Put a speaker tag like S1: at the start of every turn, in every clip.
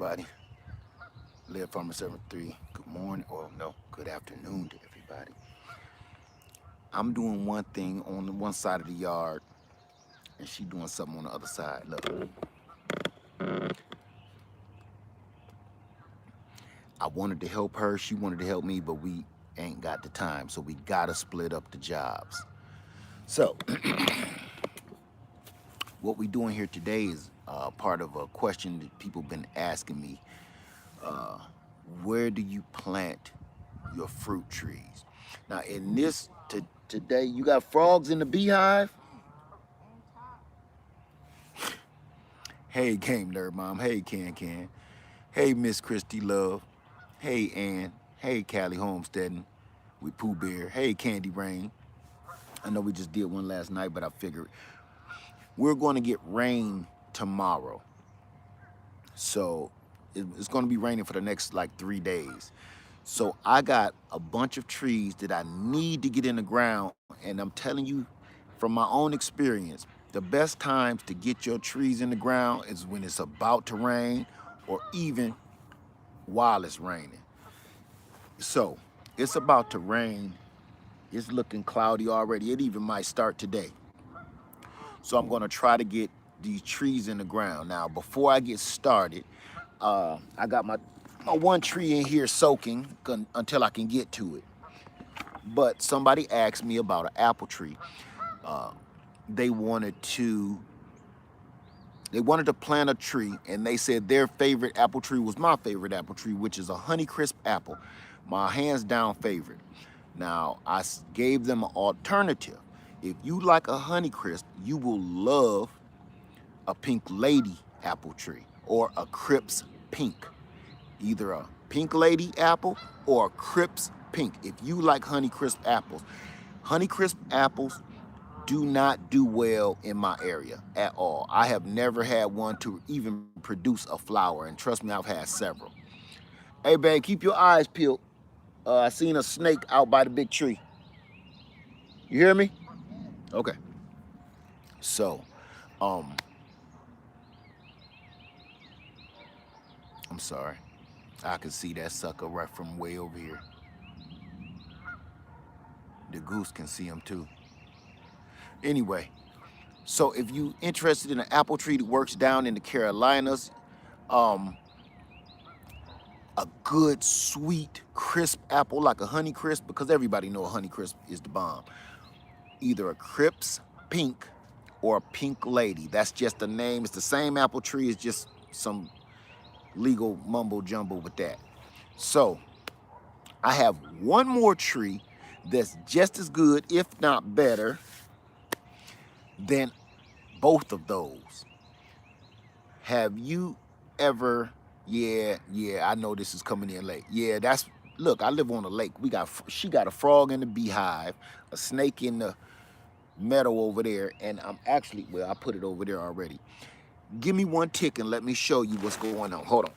S1: everybody. Live Farmer 73. Good morning, or no, good afternoon to everybody. I'm doing one thing on the one side of the yard, and she doing something on the other side. Look, I wanted to help her, she wanted to help me, but we ain't got the time, so we gotta split up the jobs. So, what we doing here today is part of a question that people been asking me. Where do you plant your fruit trees? Now, in this today, you got frogs in the beehive. Hey, Game Nerd Mom. Hey, Can. Hey, Miss Christy Love. Hey, Ann. Hey, Callie Homesteading with Pooh Bear. Hey, Candy Rain. I know we just did one last night, but I figured we're going to get rain tomorrow. So it's going to be raining for the next like 3 days. So I got a bunch of trees that I need to get in the ground. And I'm telling you from my own experience, the best times to get your trees in the ground is when it's about to rain or even while it's raining. So it's about to rain. It's looking cloudy already. It even might start today. So I'm going to try to get these trees in the ground. Now, before I get started, I got my one tree in here soaking until I can get to it. But somebody asked me about an apple tree. They wanted to plant a tree, and they said their favorite apple tree was my favorite apple tree, which is a Honeycrisp apple, my hands down favorite. Now, I gave them an alternative. If you like a Honeycrisp, you will love a Pink Lady apple tree or a Crips Pink. Either a Pink Lady apple or a Crips Pink. If you like Honeycrisp apples do not do well in my area at all. I have never had one to even produce a flower, and trust me, I've had several. Hey, babe, keep your eyes peeled. I seen a snake out by the big tree. You hear me? Okay. So, I'm sorry. I can see that sucker right from way over here. The goose can see him too. Anyway, so if you interested in an apple tree that works down in the Carolinas, a good, sweet, crisp apple like a Honeycrisp, because everybody know a Honeycrisp is the bomb. Either a Crips Pink or a Pink Lady. That's just the name. It's the same apple tree. It's just some legal mumbo jumbo with that. So I have one more tree that's just as good, if not better, than both of those. Have you ever? Yeah, I know this is coming in late. Yeah, look, I live on a lake. She got a frog in the beehive, a snake in the meadow over there, and I'm actually, well, I put it over there already. Give me one tick and let me show you what's going on. Hold on.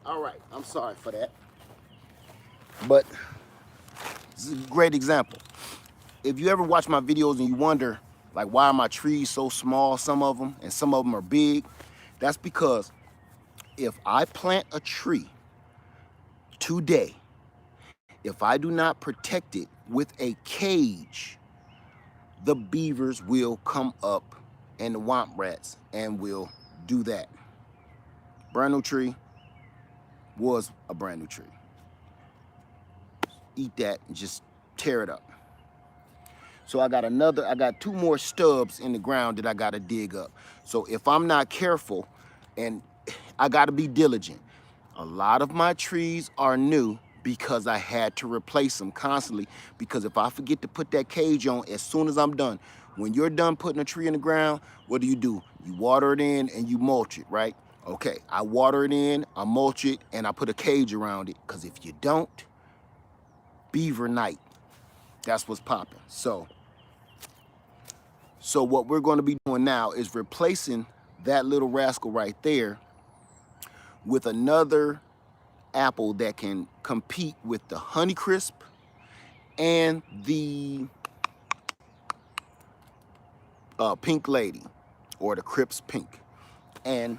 S1: All right, I'm sorry for that. But this is a great example. If you ever watch my videos and you wonder, like, why are my trees so small, some of them, and some of them are big, that's because if I plant a tree today, if I do not protect it with a cage, the beavers will come up and the womp rats and will do that. Brand new tree was a brand new tree. Eat that and just tear it up. So I got two more stubs in the ground that I gotta dig up. So if I'm not careful, and I gotta be diligent. A lot of my trees are new because I had to replace them constantly. Because if I forget to put that cage on as soon as I'm done, when you're done putting a tree in the ground, what do? You water it in and you mulch it, right? Okay, I water it in, I mulch it, and I put a cage around it. Because if you don't, beaver night, that's what's popping. So what we're going to be doing now is replacing that little rascal right there with another apple that can compete with the Honeycrisp and the Pink Lady, or the Crips Pink. And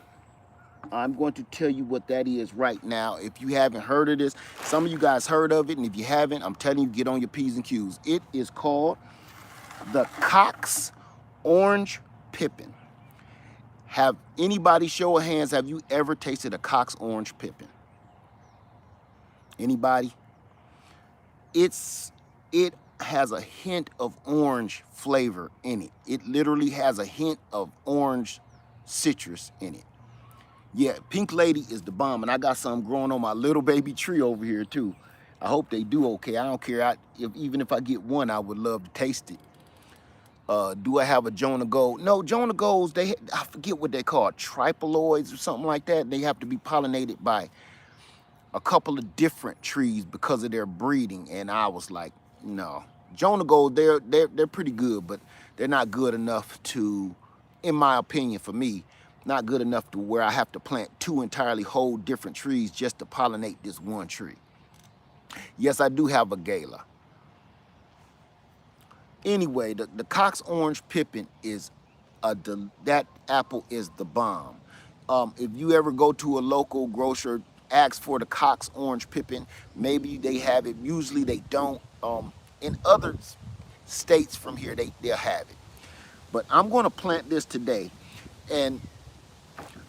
S1: I'm going to tell you what that is right now. If you haven't heard of this, some of you guys heard of it, and if you haven't, I'm telling you, get on your P's and Q's. It is called the Cox Orange Pippin. Have anybody, show of hands, have you ever tasted a Cox Orange Pippin? Anybody? It has a hint of orange flavor in it. It literally has a hint of orange citrus in it. Yeah, Pink Lady is the bomb, and I got some growing on my little baby tree over here too. I hope they do okay. I don't care. Even if I get one, I would love to taste it. Do I have a Jonah Gold? No, Jonah Golds, I forget what they call, triploids or something like that. They have to be pollinated by a couple of different trees because of their breeding. And I was like, no. Jonah Gold, they're pretty good, but they're not good enough to, in my opinion, for me, not good enough to where I have to plant two entirely whole different trees just to pollinate this one tree. Yes, I do have a Gala. Anyway, the Cox Orange Pippin is that apple is the bomb. If you ever go to a local grocer, ask for the Cox Orange Pippin. Maybe they have it. Usually they don't. In other states from here, they'll have it. But I'm going to plant this today, and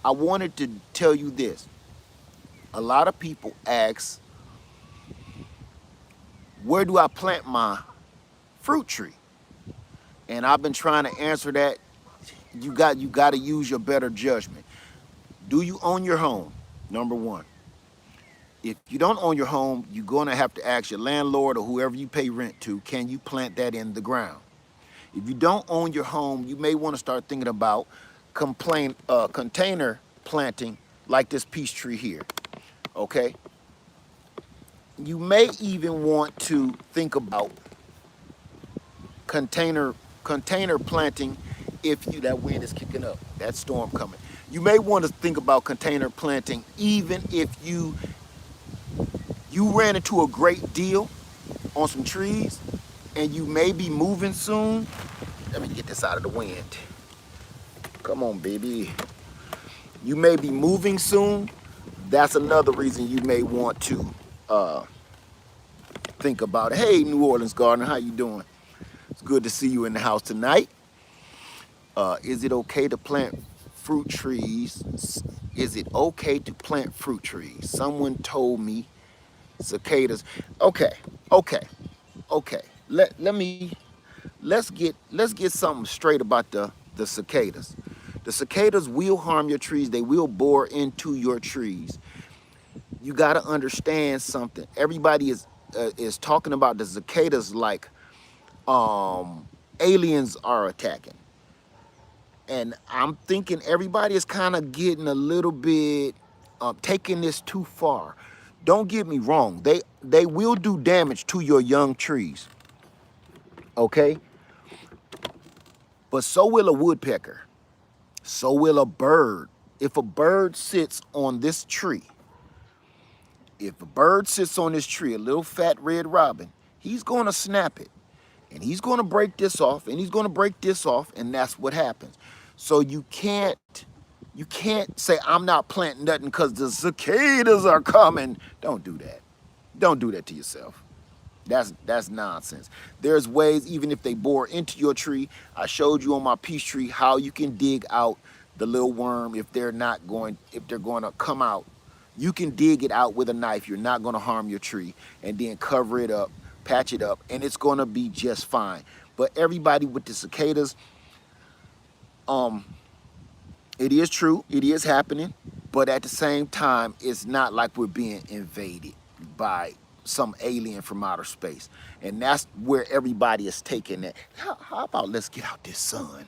S1: I wanted to tell you this. A lot of people ask, where do I plant my fruit tree? And I've been trying to answer that. You got to use your better judgment. Do you own your home? Number one. If you don't own your home, you're going to have to ask your landlord or whoever you pay rent to, can you plant that in the ground? If you don't own your home, you may want to start thinking about container planting, like this peach tree here, okay? You may even want to think about container planting if that wind is kicking up, that storm coming. You may want to think about container planting even if you ran into a great deal on some trees and you may be moving soon. Let me get this out of the wind. Come on, baby. You may be moving soon. That's another reason you may want to think about it. Hey, New Orleans gardener, how you doing? It's good to see you in the house tonight. Is it okay to plant fruit trees? Is it okay to plant fruit trees? Someone told me cicadas. Okay. Let's get something straight about the cicadas. The cicadas will harm your trees. They will bore into your trees. You got to understand something. Everybody is talking about the cicadas like aliens are attacking. And I'm thinking everybody is kind of getting a little bit, taking this too far. Don't get me wrong. They will do damage to your young trees, okay? But so will a woodpecker. So will a bird. If a bird sits on this tree, a little fat red robin, he's going to snap it. And he's going to break this off, and he's going to break this off, and that's what happens. So you can't say, I'm not planting nothing because the cicadas are coming. Don't do that. Don't do that to yourself. That's nonsense. There's ways, even if they bore into your tree. I showed you on my peach tree how you can dig out the little worm if they're going to come out. You can dig it out with a knife. You're not going to harm your tree, and then cover it up, patch it up, and it's going to be just fine. But everybody with the cicadas, it is true, it is happening, but at the same time, it's not like we're being invaded by some alien from outer space. And that's where everybody is taking it. How about let's get out this sun?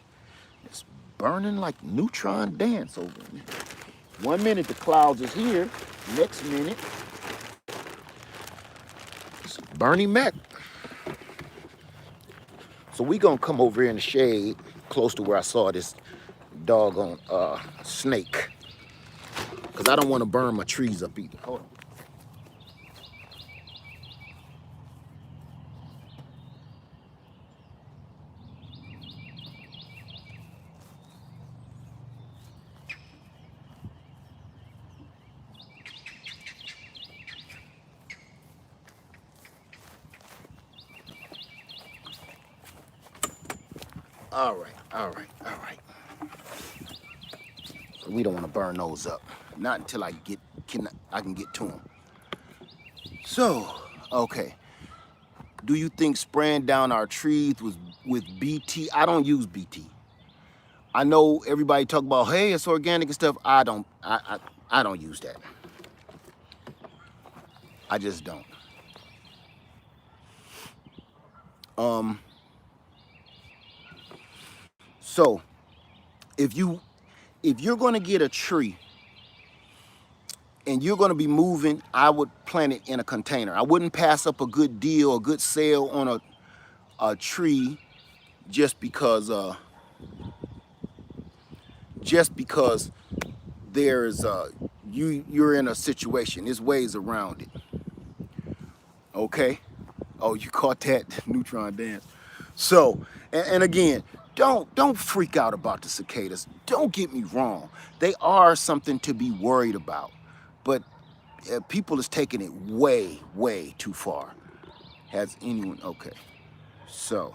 S1: It's burning like neutron dance over me. 1 minute the clouds is here, next minute it's Bernie Mac. So we gonna come over here in the shade, close to where I saw this doggone snake. Cause I don't want to burn my trees up either. Hold on. All right. So we don't want to burn those up. Not until I can get to them. So, okay. Do you think spraying down our trees with BT? I don't use BT. I know everybody talk about, hey, it's organic and stuff. I don't use that. I just don't. So if you're gonna get a tree and you're gonna be moving, I would plant it in a container. I wouldn't pass up a good deal, a good sale on a tree just because there's you're in a situation. There's ways around it. Okay? Oh, you caught that neutron dance. So, and again, don't freak out about the cicadas. Don't get me wrong. They are something to be worried about. But people is taking it way too far. Has anyone? Okay. So,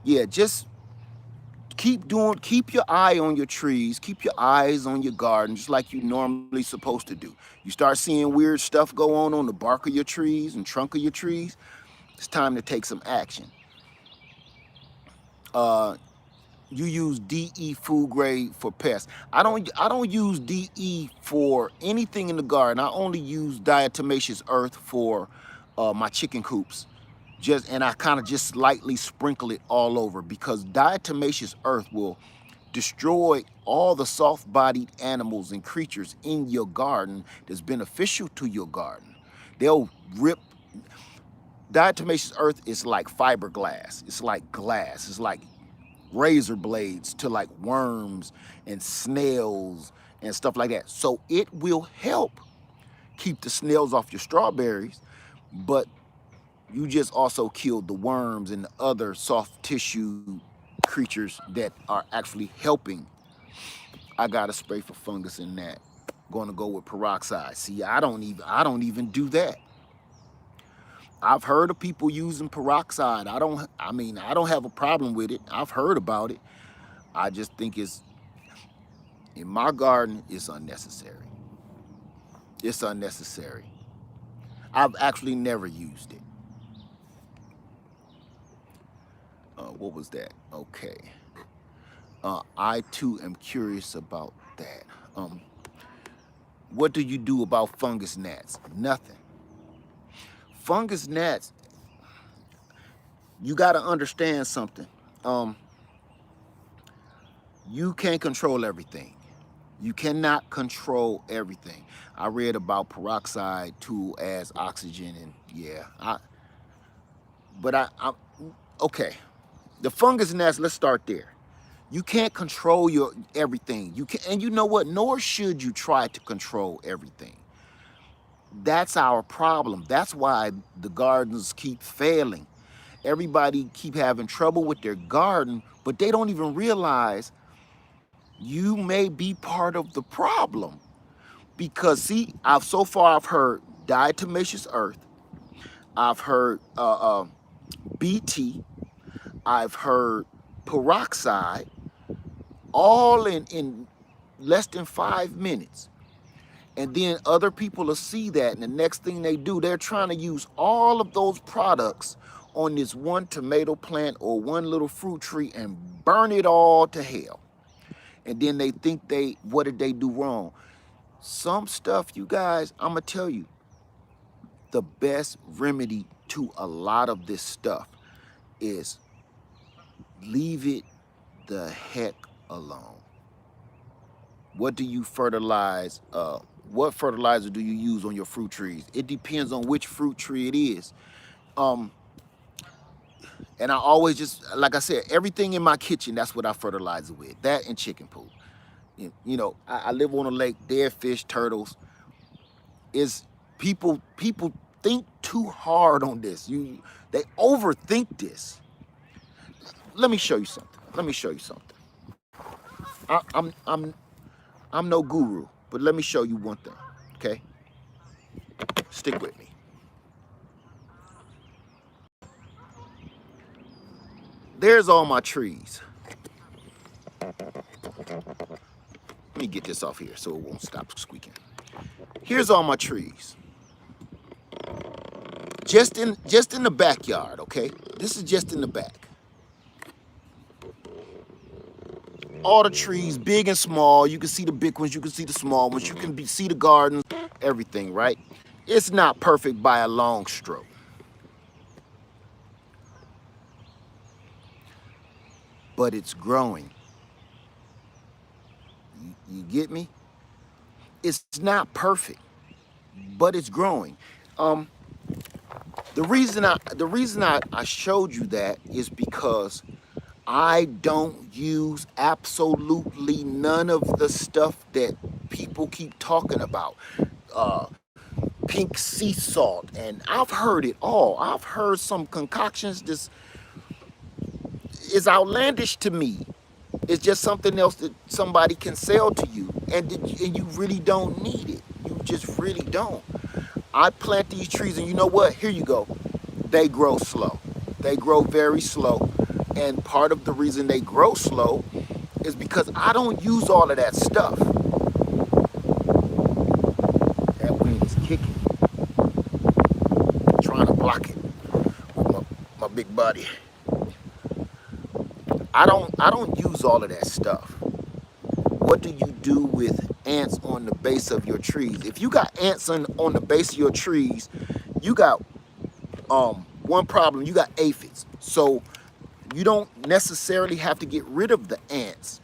S1: yeah, just keep your eye on your trees, keep your eyes on your garden, just like you normally supposed to do. You start seeing weird stuff go on the bark of your trees and trunk of your trees, it's time to take some action. You use DE food grade for pests. I don't use DE for anything in the garden. I only use diatomaceous earth for my chicken coops. And I kind of just slightly sprinkle it all over because diatomaceous earth will destroy all the soft-bodied animals and creatures in your garden that's beneficial to your garden. They'll rip. Diatomaceous earth is like fiberglass. It's like glass. It's like razor blades to like worms and snails and stuff like that. So it will help keep the snails off your strawberries, but you just also killed the worms and the other soft tissue creatures that are actually helping. I got a spray for fungus in that. Going to go with peroxide. See, I don't even do that. I've heard of people using peroxide. I don't have a problem with it. I've heard about it. I just think in my garden, it's unnecessary. It's unnecessary. I've actually never used it. What was that? Okay. I too am curious about that. What do you do about fungus gnats? Nothing. Fungus gnats, you got to understand something. You can't control everything. You cannot control everything. I read about peroxide too as oxygen, and yeah, okay. The fungus gnats, let's start there. You can't control your everything. You can, and you know what? Nor should you try to control everything. That's our problem. That's why the gardens keep failing. Everybody keep having trouble with their garden, but they don't even realize you may be part of the problem. Because see, I've heard diatomaceous earth, I've heard BT, I've heard peroxide, all in less than 5 minutes. And then other people will see that, and the next thing they do, they're trying to use all of those products on this one tomato plant or one little fruit tree and burn it all to hell. And then they think what did they do wrong? Some stuff, you guys, I'm gonna tell you, the best remedy to a lot of this stuff is leave it the heck alone. What do you fertilize? What fertilizer do you use on your fruit trees? It depends on which fruit tree it is. And I always just, like I said, everything in my kitchen, that's what I fertilize it with. That and chicken poop. You know, I live on a lake, dead fish, turtles. Is people think too hard on this. They overthink this. Let me show you something. Let me show you something. I'm no guru, but let me show you one thing. Okay, stick with me. There's all my trees. Let me get this off here so it won't stop squeaking. Here's all my trees. Just in the backyard, okay? This is just in the back. All the trees, big and small. You can see the big ones, you can see the small ones, you can see the gardens, everything, right? It's not perfect by a long stroke. But it's growing. You get me? It's not perfect, but it's growing. The reason I showed you that is because I don't use absolutely none of the stuff that people keep talking about. Pink sea salt, and I've heard it all. I've heard some concoctions. This is outlandish to me. It's just something else that somebody can sell to you, and you really don't need it. You just really don't. I plant these trees, and you know what? Here you go. They grow slow. They grow very slow, and part of the reason they grow slow is because I don't use all of that stuff. That wind is kicking, trying to block it with my big body. I don't use all of that stuff. What do you do with ants on the base of your trees? If you got ants on the base of your trees, you got one problem. You got aphids. So you don't necessarily have to get rid of the ants.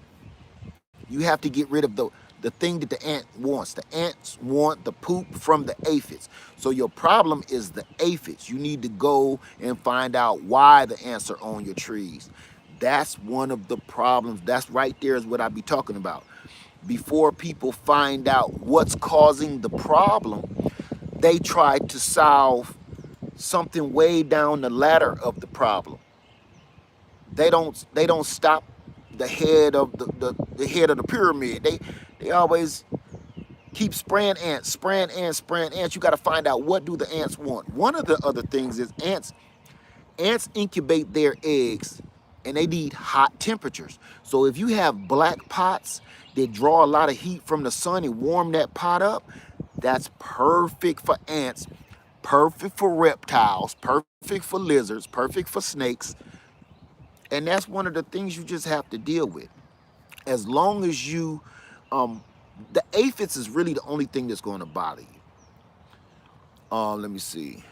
S1: You have to get rid of the thing that the ant wants. The ants want the poop from the aphids. So your problem is the aphids. You need to go and find out why the ants are on your trees. That's one of the problems. That's right there is what I be talking about. Before people find out what's causing the problem, they try to solve something way down the ladder of the problem. They don't stop the head of the head of the pyramid. They always keep spraying ants, spraying ants, spraying ants. You got to find out, what do the ants want. One of the other things is ants incubate their eggs, and they need hot temperatures. So if you have black pots that draw a lot of heat from the sun and warm that pot up, that's perfect for ants, perfect for reptiles, perfect for lizards, perfect for snakes. And that's one of the things you just have to deal with. As long as you, the aphids is really the only thing that's going to bother you. Let me see.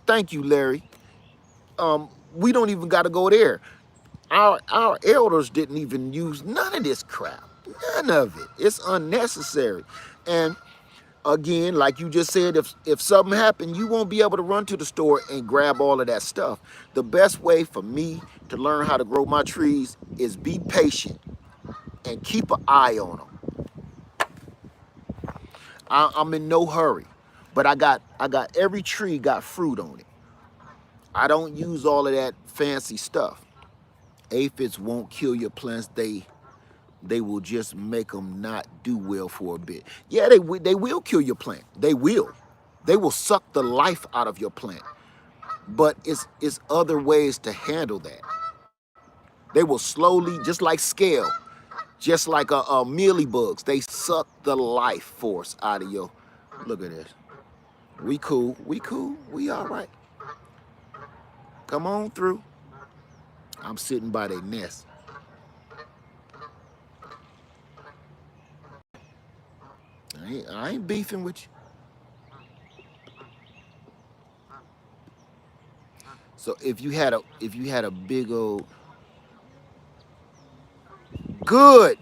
S1: Thank you, Larry. We don't even got to go there. Our elders didn't even use none of this crap. None of it. It's unnecessary. And again, like you just said, if something happened, you won't be able to run to the store and grab all of that stuff. The best way for me to learn how to grow my trees is be patient and keep an eye on them. I'm in no hurry, but I got every tree got fruit on it. I don't use all of that fancy stuff. Aphids won't kill your plants. They will just make them not do well for a bit. Yeah, they will kill your plant. They will. They will suck the life out of your plant. But it's other ways to handle that. They will slowly, just like scale, just like mealy bugs, they suck the life force out of your. Look at this. We cool. We cool. We all right. Come on through. I'm sitting by their nest. I I ain't beefing with you. So if you had a big old good,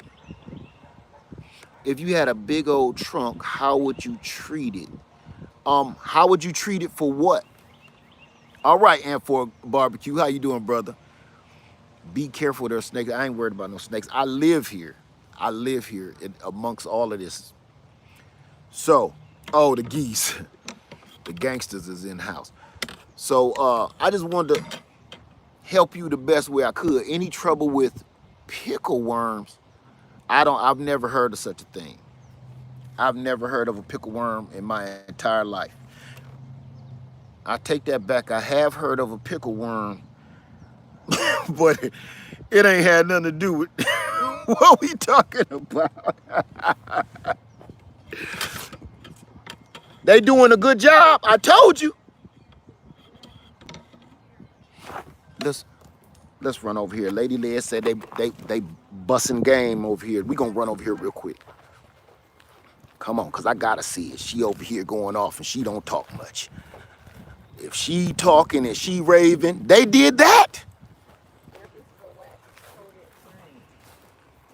S1: if you had a big old trunk, how would you treat it? How would you treat it for what? All right, and for barbecue, how you doing, brother? Be careful, there's snakes. I ain't worried about no snakes. I live here. I live here amongst all of this. So, oh, the geese, the gangsters is in house. So I just wanted to help you the best way I could. Any trouble with pickle worms? I've never heard of such a thing. I've never heard of a pickle worm in my entire life. I take that back. I have heard of a pickle worm, but it ain't had nothing to do with what we talking about. They doing a good job. I told you. Let's run over here. Lady Liz said they busting game over here. We gonna run over here real quick. Come on, cause I gotta see it. She over here going off and she don't talk much. If she talking and she raving, they did that.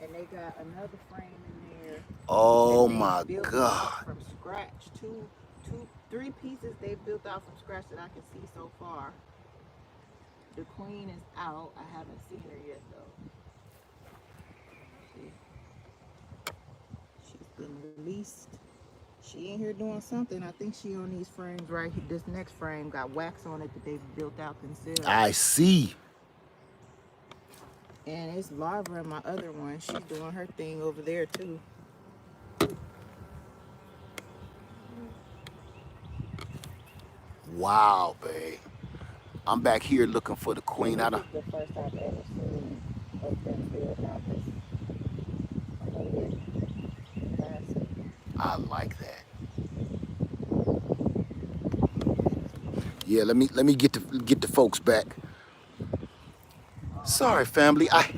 S2: And they got another frame in there.
S1: Oh my God.
S2: From scratch. Three pieces they built out from scratch that I can see so far. The queen is out. I haven't seen her yet though. She's been released. She in here doing something. I think she on these frames right here. This next frame got wax on it that they built out themselves.
S1: I see.
S2: And it's larva in my other one. She's doing her thing over there too.
S1: Wow, babe. I'm back here looking for the queen.
S2: This is the first I've ever seen of them build out this.
S1: I like that. Yeah, let me get the folks back. Sorry, family. I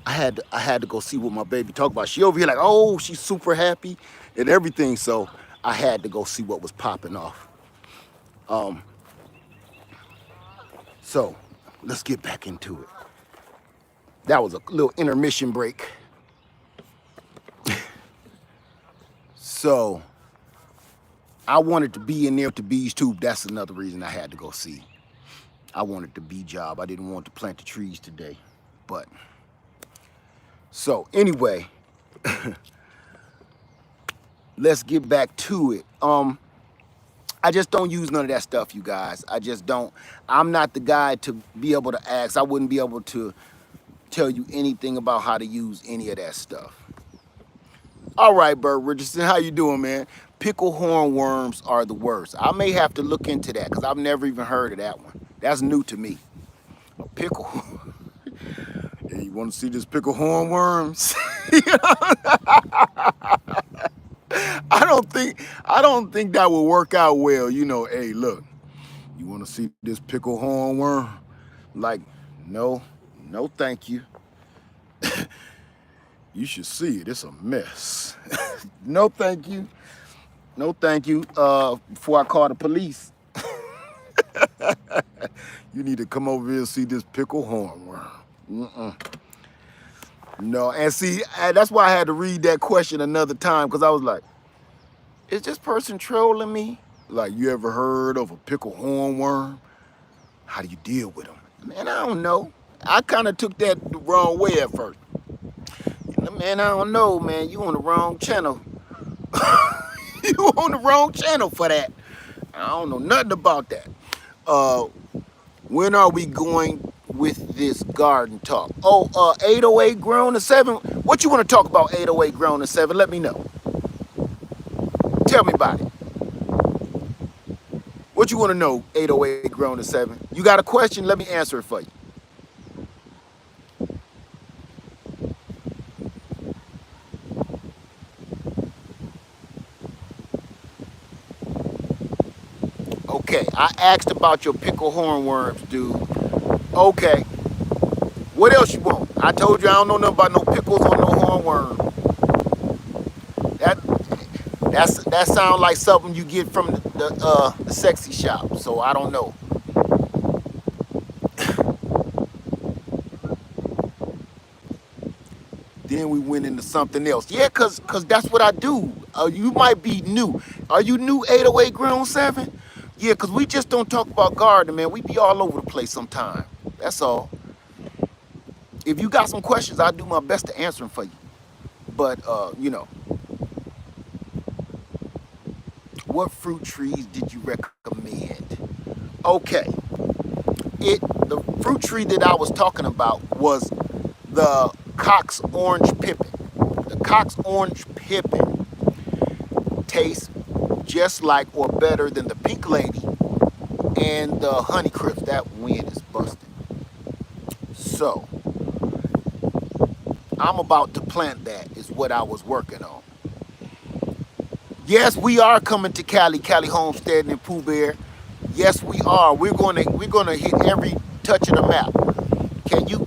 S1: had to go see what my baby talked about. She over here like, oh, she's super happy and everything. So I had to go see what was popping off. So let's get back into it. That was a little intermission break. So I wanted to be in there with the bees too. That's another reason I had to go see. I wanted the bee job. I didn't want to plant the trees today. But so anyway, let's get back to it. I just don't use none of that stuff, you guys. I just don't. I'm not the guy to be able to ask. I wouldn't be able to tell you anything about how to use any of that stuff. All right, Bert Richardson, how you doing, man? Pickle hornworms are the worst. I may have to look into that because I've never even heard of that one. That's new to me. A pickle. Hey, you want to see this pickle hornworms? I don't think that would work out well. You know, hey, look, you want to see this pickle hornworm? Like, no, thank you. You should see it. It's a mess. No, thank you. No, thank you. Before I call the police, you need to come over here and see this pickle hornworm. No, and see, that's why I had to read that question another time because I was like, is this person trolling me? Like, you ever heard of a pickle hornworm? How do you deal with them? Man, I don't know. I kind of took that the wrong way at first. Man, I don't know, man. You on the wrong channel. You on the wrong channel for that. I don't know nothing about that. When are we going with this garden talk? Oh, 808 grown to 7. What you want to talk about 808 grown to 7? Let me know. Tell me about it. What you want to know, 808 grown to 7? You got a question? Let me answer it for you. Okay, I asked about your pickle hornworms, dude. Okay. What else you want? I told you I don't know nothing about no pickles or no hornworm. That sounds like something you get from the sexy shop. So I don't know. Then we went into something else. Yeah, cause that's what I do. You might be new. Are you new 808 Ground 7? Yeah, cause we just don't talk about gardening, man. We be all over the place sometime. That's all. If you got some questions, I'll do my best to answer them for you. But what fruit trees did you recommend? Okay, the fruit tree that I was talking about was the Cox Orange Pippin. The Cox Orange Pippin tastes just like or better than the Pink Lady and the Honey Crisp. That wind is busting. So I'm about to plant that is what I was working on. Yes, we are coming to Cali Homesteading and Pooh Bear. Yes, we are. We're gonna hit every touch of the map. Can you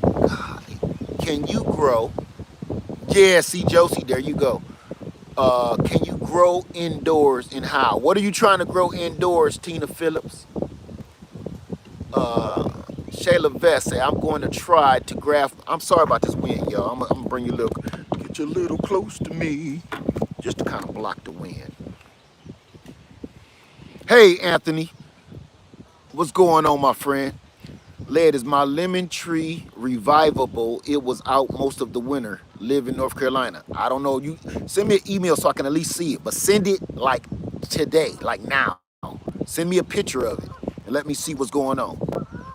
S1: can you grow? Yeah, see Josie, there you go. Can you grow indoors and how? What are you trying to grow indoors, Tina Phillips? Shayla Vest say, I'm going to try to graft. I'm sorry about this wind, y'all. I'm gonna bring you a little, get you a little close to me, just to kind of block the wind. Hey, Anthony, what's going on, my friend? Led is my lemon tree revivable. It was out most of the winter. Live in North Carolina. I don't know. You send me an email so I can at least see it, but send it like today, like now. Send me a picture of it and let me see what's going on.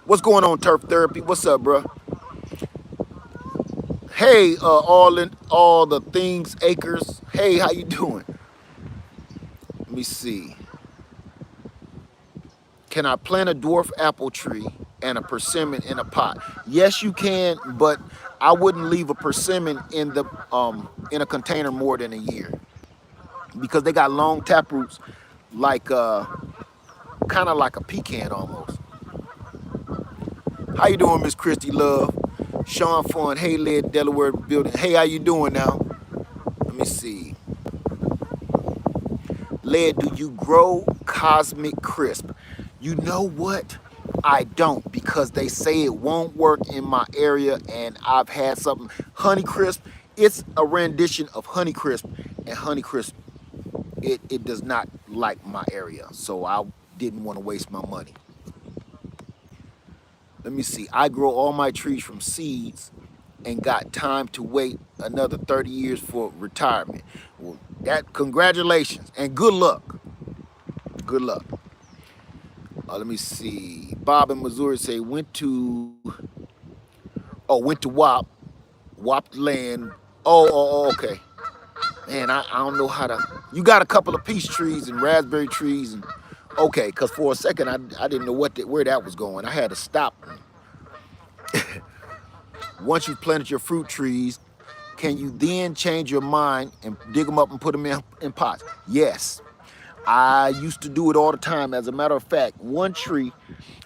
S1: What's going on, Turf Therapy? What's up, bro? Hey, all the things acres. Hey, how you doing? Let me see. Can I plant a dwarf apple tree and a persimmon in a pot? Yes, you can, but I wouldn't leave a persimmon in a container more than a year because they got long tap roots, like kind of like a pecan almost. How you doing, Miss Christy Love? Sean Fun, hey, Led Delaware Building. Hey, how you doing now? Let me see. Led, do you grow Cosmic Crisp? You know what? I don't because they say it won't work in my area and I've had something. Honeycrisp, it's a rendition of Honeycrisp and Honeycrisp, it does not like my area. So I didn't want to waste my money. Let me see. I grow all my trees from seeds and got time to wait another 30 years for retirement. Well, that congratulations and good luck. Good luck. Let me see. Bob in Missouri say went to WAP land. Okay. Man, I don't know how to. You got a couple of peach trees and raspberry trees and okay, because for a second I didn't know where that was going. I had to stop. Once you've planted your fruit trees, can you then change your mind and dig them up and put them in pots? Yes. I used to do it all the time. As a matter of fact, one tree,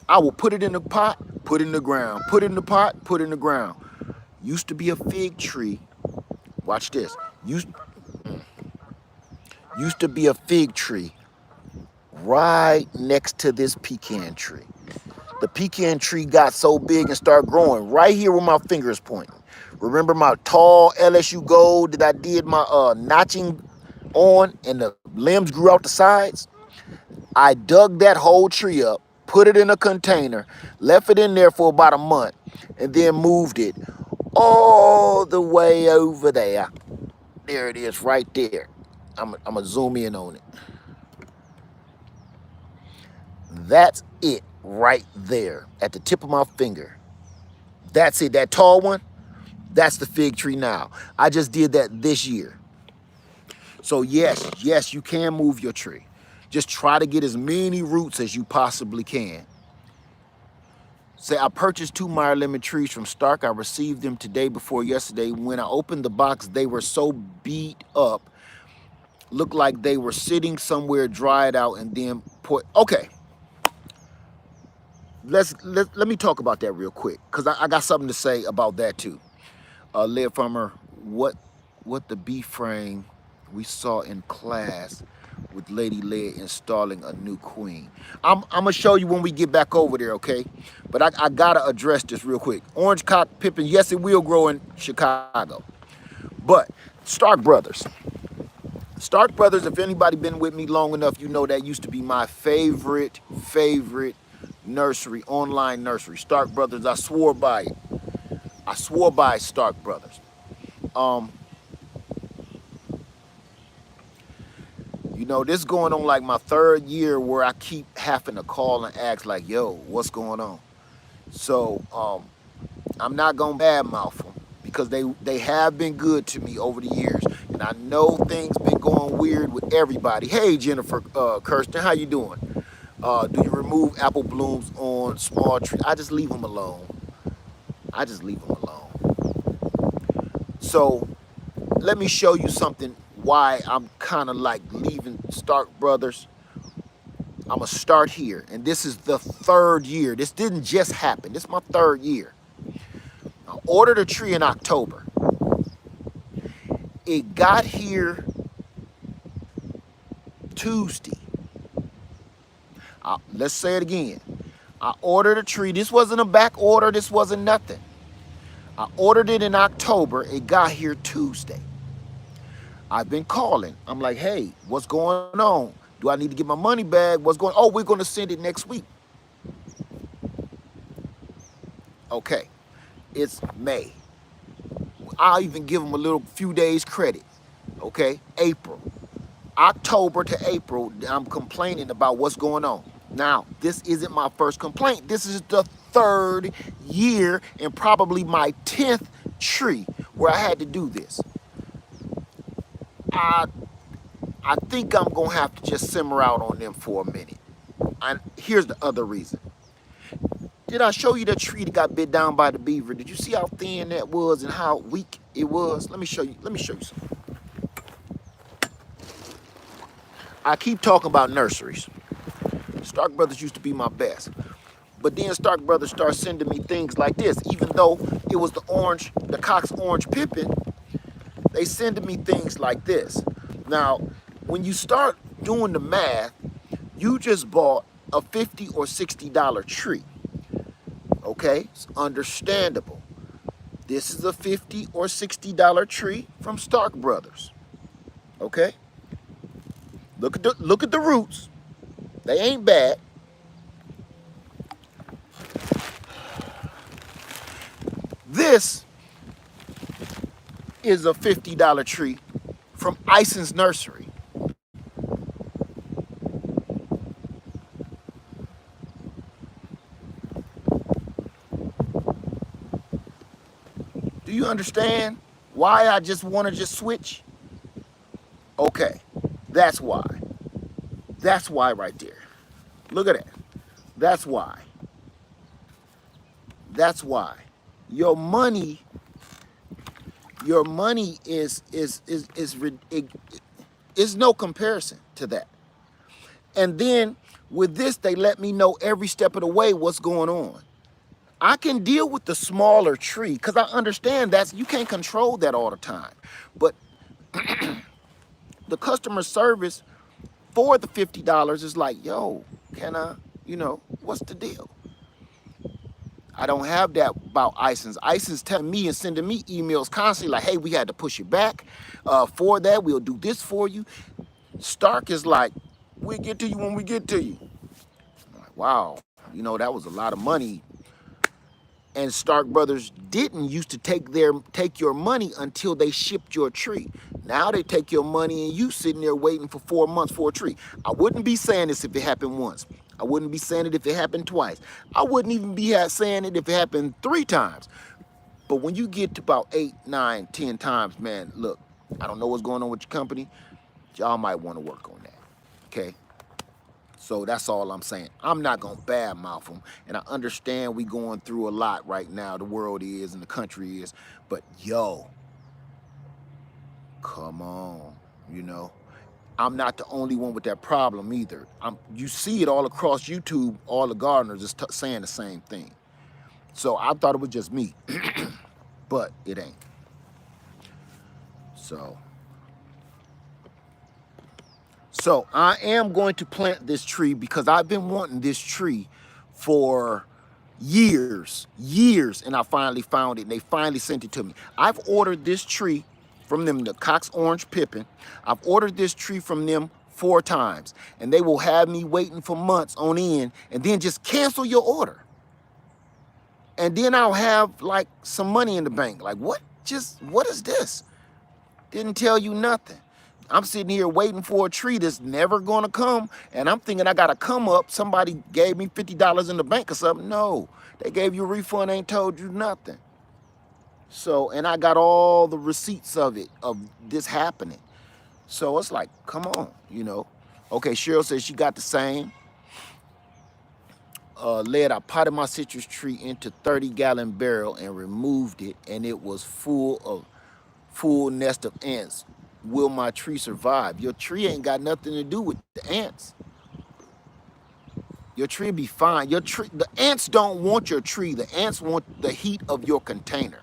S1: I will put it in the pot, put it in the ground, put it in the pot, put it in the ground. Used to be a fig tree. Watch this. Used to be a fig tree right next to this pecan tree. The pecan tree got so big and started growing right here where my finger is pointing. Remember my tall LSU gold that I did my notching on and the limbs grew out the sides? I dug that whole tree up, put it in a container, left it in there for about a month, and then moved it all the way over there. There it is right there. I'm going to zoom in on it. That's it right there at the tip of my finger. That's it. That tall one, that's the fig tree now. I just did that this year. So yes, you can move your tree. Just try to get as many roots as you possibly can. Say, I purchased 2 Meyer lemon trees from Stark. I received them today before yesterday. When I opened the box, they were so beat up. Looked like they were sitting somewhere dried out and then put. Okay, let me talk about that real quick because I got something to say about that too. Live Farmer, what the bee frame? we saw in class with Lady Lead installing a new queen. I'm gonna show you when we get back over there, okay? But I gotta address this real quick. Orange cock pippin, yes, it will grow in Chicago. But Stark Brothers. Stark Brothers, if anybody been with me long enough, you know that used to be my favorite nursery, online nursery. Stark Brothers, I swore by it. I swore by Stark Brothers. Um, You know, this going on like my third year where I keep having to call and ask like, yo, what's going on? So I'm not gonna badmouth them because they have been good to me over the years, and I know things been going weird with everybody. Hey, Jennifer Kirsten, how you doing? Do you remove apple blooms on small trees? I just leave them alone. I just leave them alone. So let me show you something why I'm kind of like leaving Stark Brothers. I'm gonna start here, and this is the third year. This didn't just happen. This is my third year. I ordered a tree in October. It got here Tuesday. Let's say it again. I ordered a tree. This wasn't a back order. This wasn't nothing. I ordered it in October. It got here Tuesday. I've been calling. I'm like, hey, what's going on? Do I need to get my money back? What's going on? Oh, we're going to send it next week. Okay. It's May. I'll even give them a little few days credit. Okay. April. October to April, I'm complaining about what's going on. Now, this isn't my first complaint. This is the third year and probably my 10th tree where I had to do this. I think I'm gonna have to just simmer out on them for a minute. And here's the other reason. Did I show you that tree that got bit down by the beaver? Did you see how thin that was and how weak it was? Let me show you. Let me show you something. I keep talking about nurseries. Stark Brothers used to be my best. But then Stark Brothers started sending me things like this. Even though it was the Cox Orange Pippin, they sending me things like this. Now, when you start doing the math, you just bought a $50 or $60 tree. Okay, it's understandable. This is a $50 or $60 tree from Stark Brothers. Okay, look at the roots. They ain't bad. This is a $50 tree from Ison's Nursery. Do you understand why I just want to just switch? Okay, that's why. That's why right there. Look at that. That's why. That's why. Your money, your money is no comparison to that. And then with this, they let me know every step of the way what's going on. I can deal with the smaller tree because I understand that you can't control that all the time. But the customer service for the $50 is like, yo, can I, what's the deal? I don't have that about Ison's. Ison's telling me and sending me emails constantly like, hey, we had to push it back. For that, we'll do this for you. Stark is like, we'll get to you when we get to you. I'm like, wow, that was a lot of money. And Stark Brothers didn't used to take your money until they shipped your tree. Now they take your money and you sitting there waiting for 4 months for a tree. I wouldn't be saying this if it happened once. I wouldn't be saying it if it happened twice. I wouldn't even be saying it if it happened 3 times. But when you get to about 8, 9, 10 times, man, look, I don't know what's going on with your company. Y'all might want to work on that, okay? So that's all I'm saying. I'm not going to badmouth them. And I understand we going through a lot right now. The world is and the country is. But, yo, come on, I'm not the only one with that problem either. You see it all across YouTube. All the gardeners is saying the same thing. So I thought it was just me. But it ain't. So So I am going to plant this tree because I've been wanting this tree for years, and I finally found it, and they finally sent it to me. I've ordered this tree from them, the Cox Orange Pippin. I've ordered this tree from them 4 times, and they will have me waiting for months on end, and then just cancel your order. And then I'll have like some money in the bank. Like, what is this? Didn't tell you nothing. I'm sitting here waiting for a tree that's never gonna come, and I'm thinking I gotta come up. Somebody gave me $50 in the bank or something. No, they gave you a refund, ain't told you nothing. So, and I got all the receipts of it, of this happening. So it's like, come on, you know. Okay, Cheryl says she got the same. Led, I potted my citrus tree into 30-gallon barrel and removed it, and it was full nest of ants. Will my tree survive? Your tree ain't got nothing to do with the ants. Your tree be fine. Your tree, the ants don't want your tree. The ants want the heat of your container.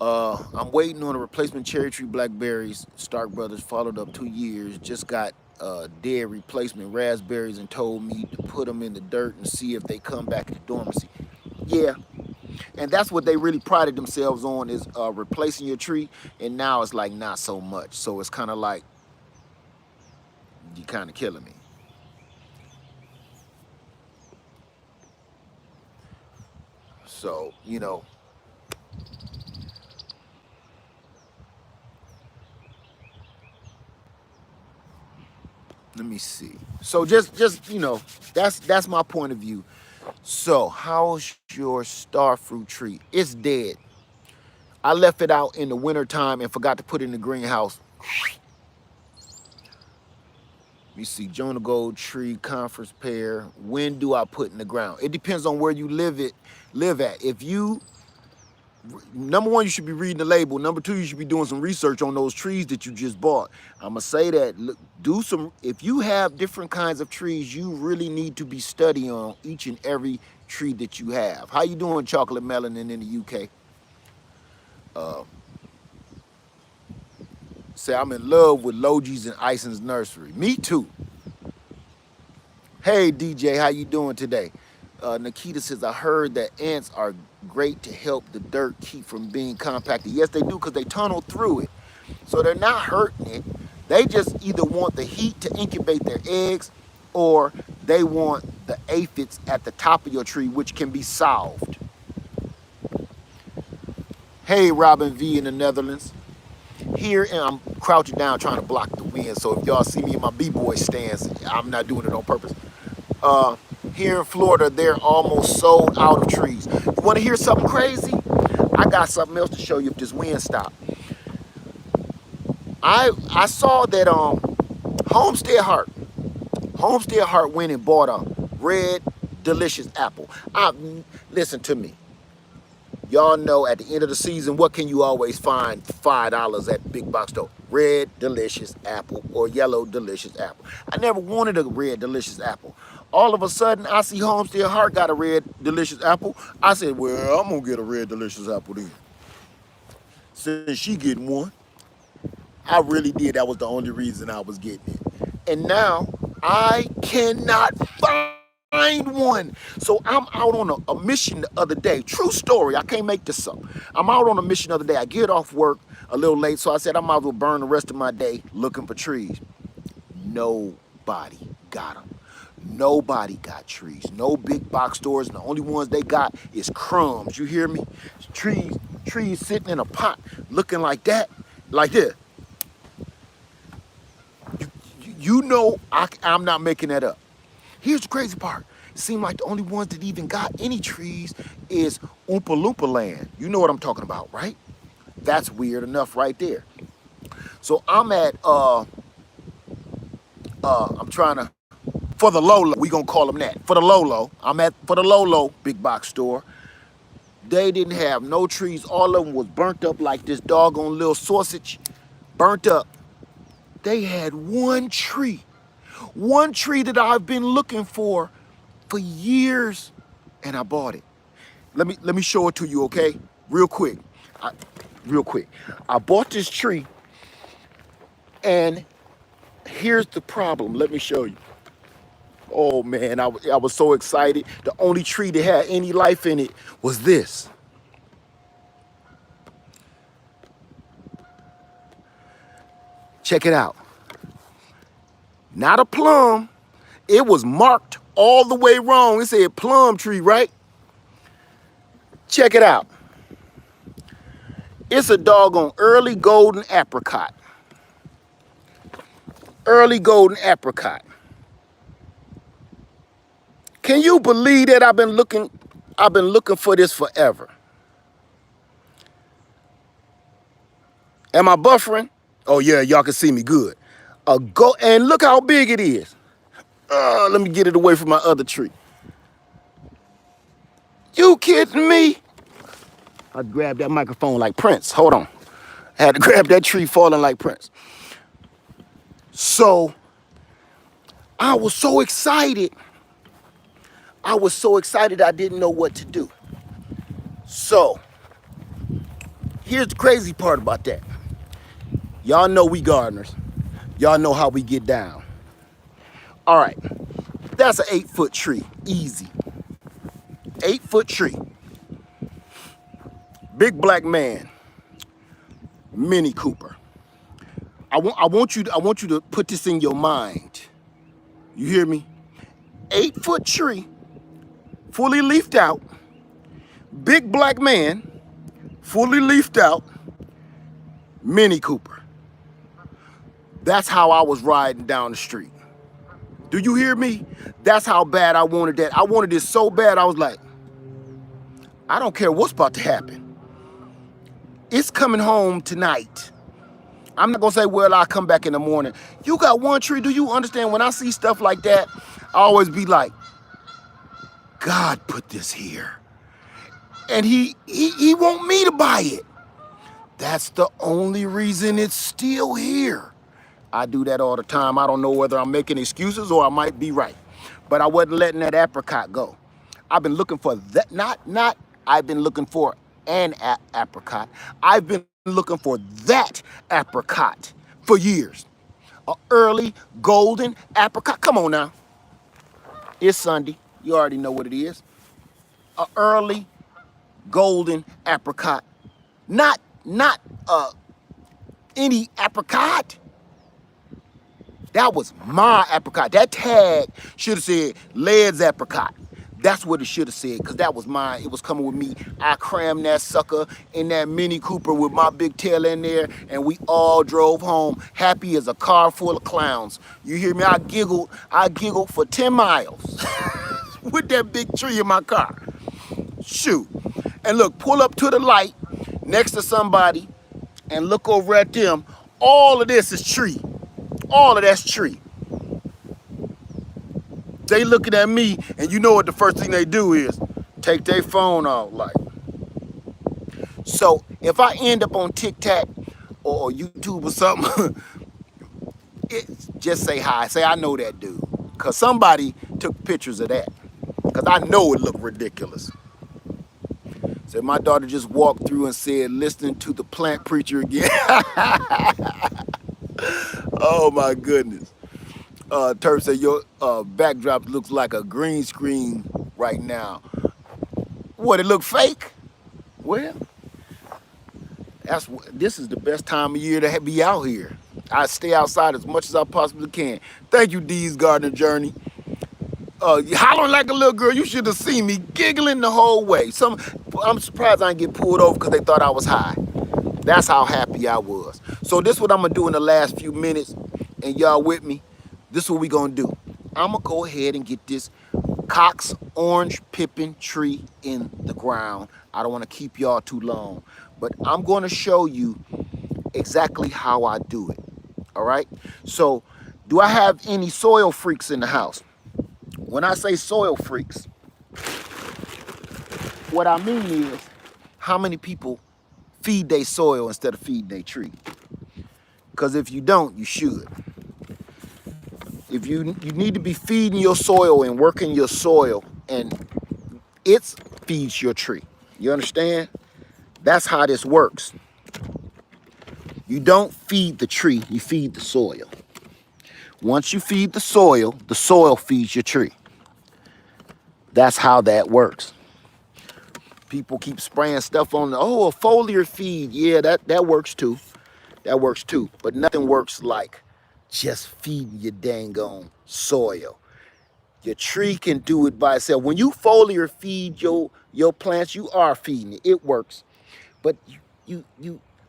S1: I'm waiting on a replacement cherry tree blackberries. Stark Brothers followed up 2 years. Just got dead replacement raspberries and told me to put them in the dirt and see if they come back into dormancy. Yeah, and that's what they really prided themselves on, is replacing your tree. And now it's like not so much. So it's kind of like you kind of killing me. So, you know, let me see. So just you know, that's my point of view. So how's your star fruit tree? It's dead. I left it out in the winter time and forgot to put it in the greenhouse. Let me see. Jonah Gold tree, conference pear. When do I put in the ground? It depends on where you live at. If you, number one, you should be reading the label. Number two, you should be doing some research on those trees that you just bought. I'm gonna say that, look, do some, if you have different kinds of trees, you really need to be studying on each and every tree that you have. How you doing, Chocolate Melanin in the UK? Say I'm in love with Logie's and Ison's nursery. Me too. Hey DJ, how you doing today? Nikita says, I heard that ants are great to help the dirt keep from being compacted. Yes, they do, because they tunnel through it. So they're not hurting it. They just either want the heat to incubate their eggs, or they want the aphids at the top of your tree, which can be solved. Hey, Robin V in the Netherlands. Here, and I'm crouching down trying to block the wind. So if y'all see me in my B-boy stance, I'm not doing it on purpose. Here in Florida, they're almost sold out of trees. You want to hear something crazy? I got something else to show you if this wind stops. I saw that Homestead Heart went and bought a red delicious apple. Listen to me. Y'all know at the end of the season, what can you always find $5 at big box store? Red delicious apple or yellow delicious apple. I never wanted a red delicious apple. All of a sudden, I see Homestead Heart got a red delicious apple. I said, well, I'm gonna get a red delicious apple then. Since she getting one, I really did. That was the only reason I was getting it. And now I cannot find one. So I'm out on a mission the other day. True story. I can't make this up. I'm out on a mission the other day. I get off work a little late, so I said I might as well burn the rest of my day looking for trees. Nobody got them. Nobody got trees. No big box stores. And the only ones they got is crumbs. You hear me? Trees sitting in a pot looking like that, like this. You know I'm not making that up. Here's the crazy part. It seemed like the only ones that even got any trees is Oompa Loompa land. You know what I'm talking about, right? That's weird enough right there. So I'm at, I'm trying to, for the Lolo, we gonna call them that. For the Lolo, for the Lolo big box store. They didn't have no trees. All of them was burnt up like this doggone little sausage, burnt up. They had one tree that I've been looking for years, and I bought it. Let me show it to you, okay? Real quick. I bought this tree, and Here's the problem. Let me show you. Oh man, I was so excited. The only tree that had any life in it was this. Check it out. Not a plum. It was marked all the way wrong. It said plum tree, right? Check it out. It's a doggone early golden apricot. Early golden apricot. Can you believe that I've been looking for this forever? Am I buffering? Oh yeah, y'all can see me good. And look how big it is. Let me get it away from my other tree. You kidding me? I grabbed that microphone like Prince. Hold on. I had to grab that tree falling like Prince. So I was so excited. I didn't know what to do. So here's the crazy part about that. Y'all know we gardeners. Y'all know how we get down. All right, that's an 8-foot tree, easy. 8-foot tree. Big black man, Mini Cooper. I want you to put this in your mind. You hear me? 8-foot tree, fully leafed out. Big black man, fully leafed out. Mini Cooper. That's how I was riding down the street. Do you hear me? That's how bad I wanted that. I wanted this so bad, I was like, I don't care what's about to happen. It's coming home tonight. I'm not gonna say, well, I'll come back in the morning. You got one tree, do you understand? When I see stuff like that, I always be like, God put this here. And he want me to buy it. That's the only reason it's still here. I do that all the time. I don't know whether I'm making excuses or I might be right. But I wasn't letting that apricot go. I've been looking for that, I've been looking for an apricot. I've been looking for that apricot for years. An early golden apricot. Come on now. It's Sunday. You already know what it is. An early golden apricot. Not any apricot. That was my apricot. That tag should have said Led's apricot. That's what it should have said, because that was mine. It was coming with me. I crammed that sucker in that Mini Cooper with my big tail in there, and we all drove home happy as a car full of clowns. You hear me? I giggled for 10 miles with that big tree in my car. Shoot. And look, pull up to the light next to somebody and look over at them. All of this is tree. All of that's tree. They looking at me, and you know what the first thing they do is take their phone off, like. So if I end up on TikTok or YouTube or something, just say hi. Say I know that dude, cause somebody took pictures of that. Cause I know it looked ridiculous. So my daughter just walked through and said, listening to the plant preacher again. Oh my goodness. Turf said your backdrop looks like a green screen right now. What, it look fake? Well, this is the best time of year to be out here. I stay outside as much as I possibly can. Thank you, Dee's Gardener Journey. Hollering like a little girl. You should have seen me giggling the whole way. I'm surprised I didn't get pulled over because they thought I was high. That's how happy I was. So this is what I'm gonna do in the last few minutes, and y'all with me. This is what we gonna do. I'm gonna go ahead and get this Cox orange pippin tree in the ground. I don't wanna keep y'all too long, but I'm gonna show you exactly how I do it, all right? So, do I have any soil freaks in the house? When I say soil freaks, what I mean is, how many people feed their soil instead of feeding their tree? Because if you don't, you should. If you need to be feeding your soil and working your soil, and it feeds your tree. You understand? That's how this works. You don't feed the tree, you feed the soil. Once you feed the soil feeds your tree. That's how that works. People keep spraying stuff on, oh, a foliar feed. Yeah, that works too. That works too. But nothing works like just feeding your dang on soil. Your tree can do it by itself. When you foliar feed your plants, you are feeding it. It works. But you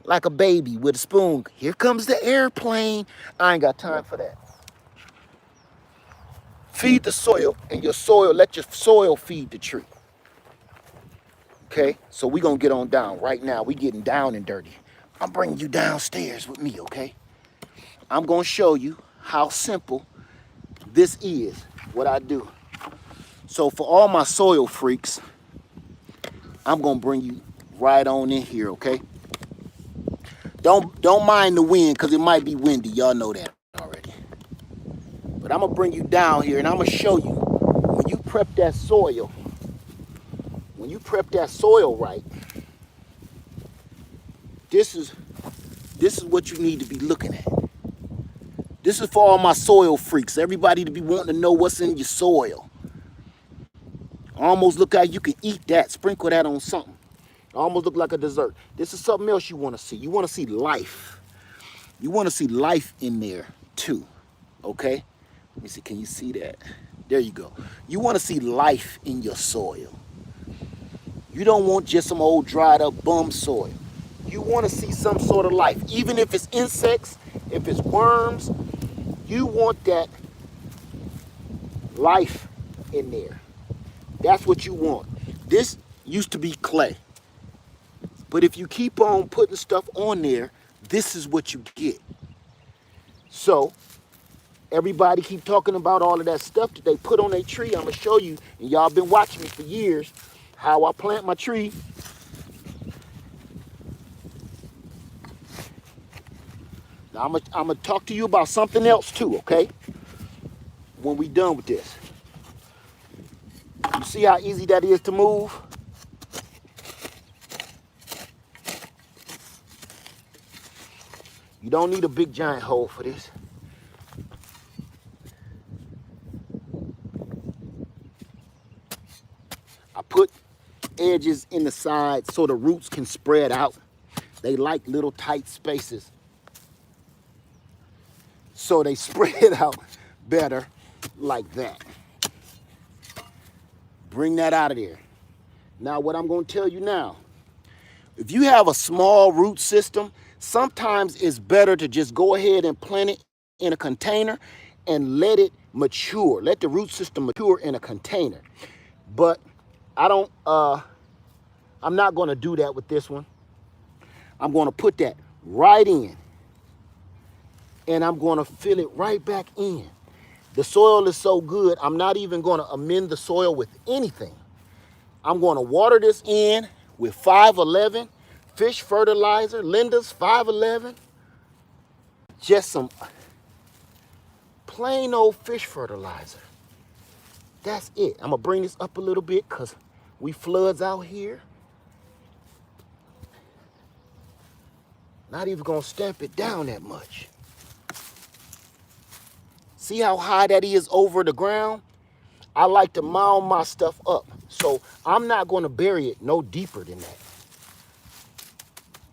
S1: like a baby with a spoon. Here comes the airplane. I ain't got time for that. Feed the soil, and your soil, let your soil feed the tree. Okay? So we gonna get on down right now. We getting down and dirty. I'm bringing you downstairs with me, okay? I'm gonna show you how simple this is, what I do. So for all my soil freaks, I'm gonna bring you right on in here, okay? Don't mind the wind, because it might be windy. Y'all know that already. But I'm gonna bring you down here, and I'm gonna show you when you prep that soil, right, this is what you need to be looking at. This is for all my soil freaks, everybody to be wanting to know what's in your soil. Almost look like you can eat that, sprinkle that on something. Almost look like a dessert. This is something else you want to see. You want to see life. You want to see life in there too, okay? Let me see, can you see that? There you go. You want to see life in your soil. You don't want just some old dried up bum soil. You want to see some sort of life. Even if it's insects, if it's worms, you want that life in there. That's what you want. This used to be clay. But if you keep on putting stuff on there, this is what you get. So everybody keep talking about all of that stuff that they put on their tree. I'm going to show you, and y'all been watching me for years, how I plant my tree. Now I'm going to talk to you about something else too, okay? When we done with this. You see how easy that is to move? You don't need a big giant hole for this. I put edges in the side so the roots can spread out. They like little tight spaces. So they spread out better like that. Bring that out of there. Now what I'm going to tell you now, if you have a small root system, sometimes it's better to just go ahead and plant it in a container and let it mature. Let the root system mature in a container. But I'm not going to do that with this one. I'm going to put that right in, and I'm going to fill it right back in. The soil is so good, I'm not even going to amend the soil with anything. I'm going to water this in with 511 fish fertilizer, Linda's 511. Just some plain old fish fertilizer. That's it. I'm going to bring this up a little bit because we floods out here. Not even going to stamp it down that much. See how high that is over the ground? I like to mound my stuff up. So I'm not going to bury it no deeper than that.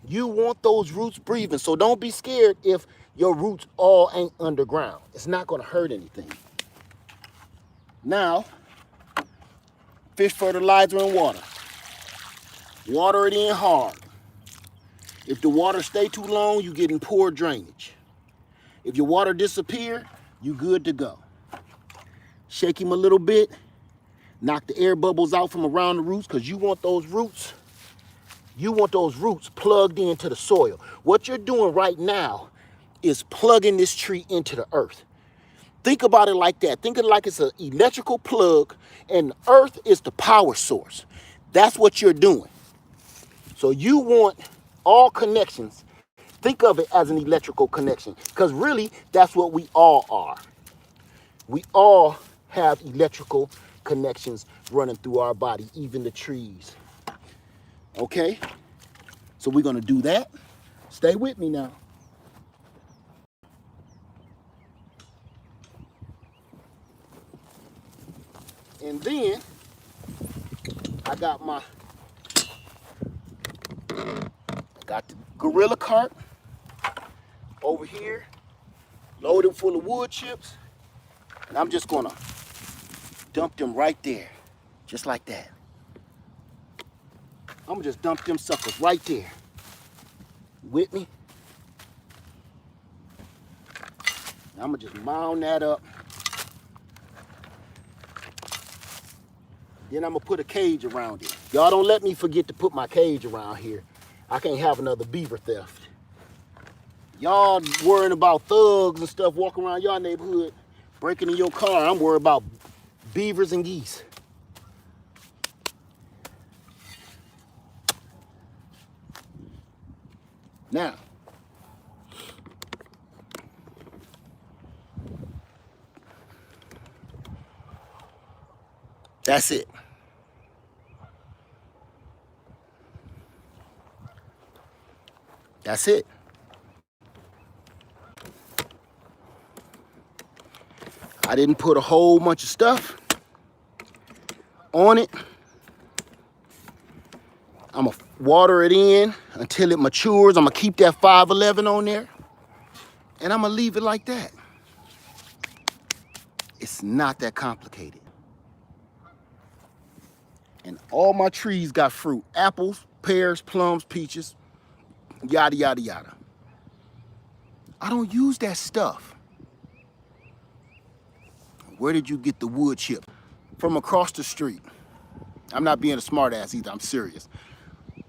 S1: You want those roots breathing. So don't be scared if your roots all ain't underground. It's not going to hurt anything. Now, fish fertilizer and water. Water it in hard. If the water stay too long, you getting poor drainage. If your water disappear, you good to go. Shake him a little bit. Knock the air bubbles out from around the roots, because you want those roots plugged into the soil. What you're doing right now is plugging this tree into the earth. Think about it like that. Think of it like it's an electrical plug, and the earth is the power source. That's what you're doing. So you want all connections. Think of it as an electrical connection, because really that's what we all are. We all have electrical connections running through our body, even the trees. Okay? So we're going to do that. Stay with me now.
S3: And then got the gorilla cart over here, loaded full of wood chips, and I'm just gonna dump them right there, just like that. I'm gonna just dump them suckers right there. With me? I'm gonna just mound that up. Then I'm gonna put a cage around it. Y'all don't let me forget to put my cage around here. I can't have another beaver theft. Y'all worrying about thugs and stuff walking around your neighborhood, breaking in your car. I'm worried about beavers and geese. Now, that's it. That's it. I didn't put a whole bunch of stuff on it. I'm gonna water it in until it matures. I'm gonna keep that 511 on there, and I'm gonna leave it like that. It's not that complicated. And all my trees got fruit: apples, pears, plums, peaches, yada, yada, yada. I don't use that stuff. Where did you get the wood chip? From across the street. I'm not being a smart ass either, I'm serious.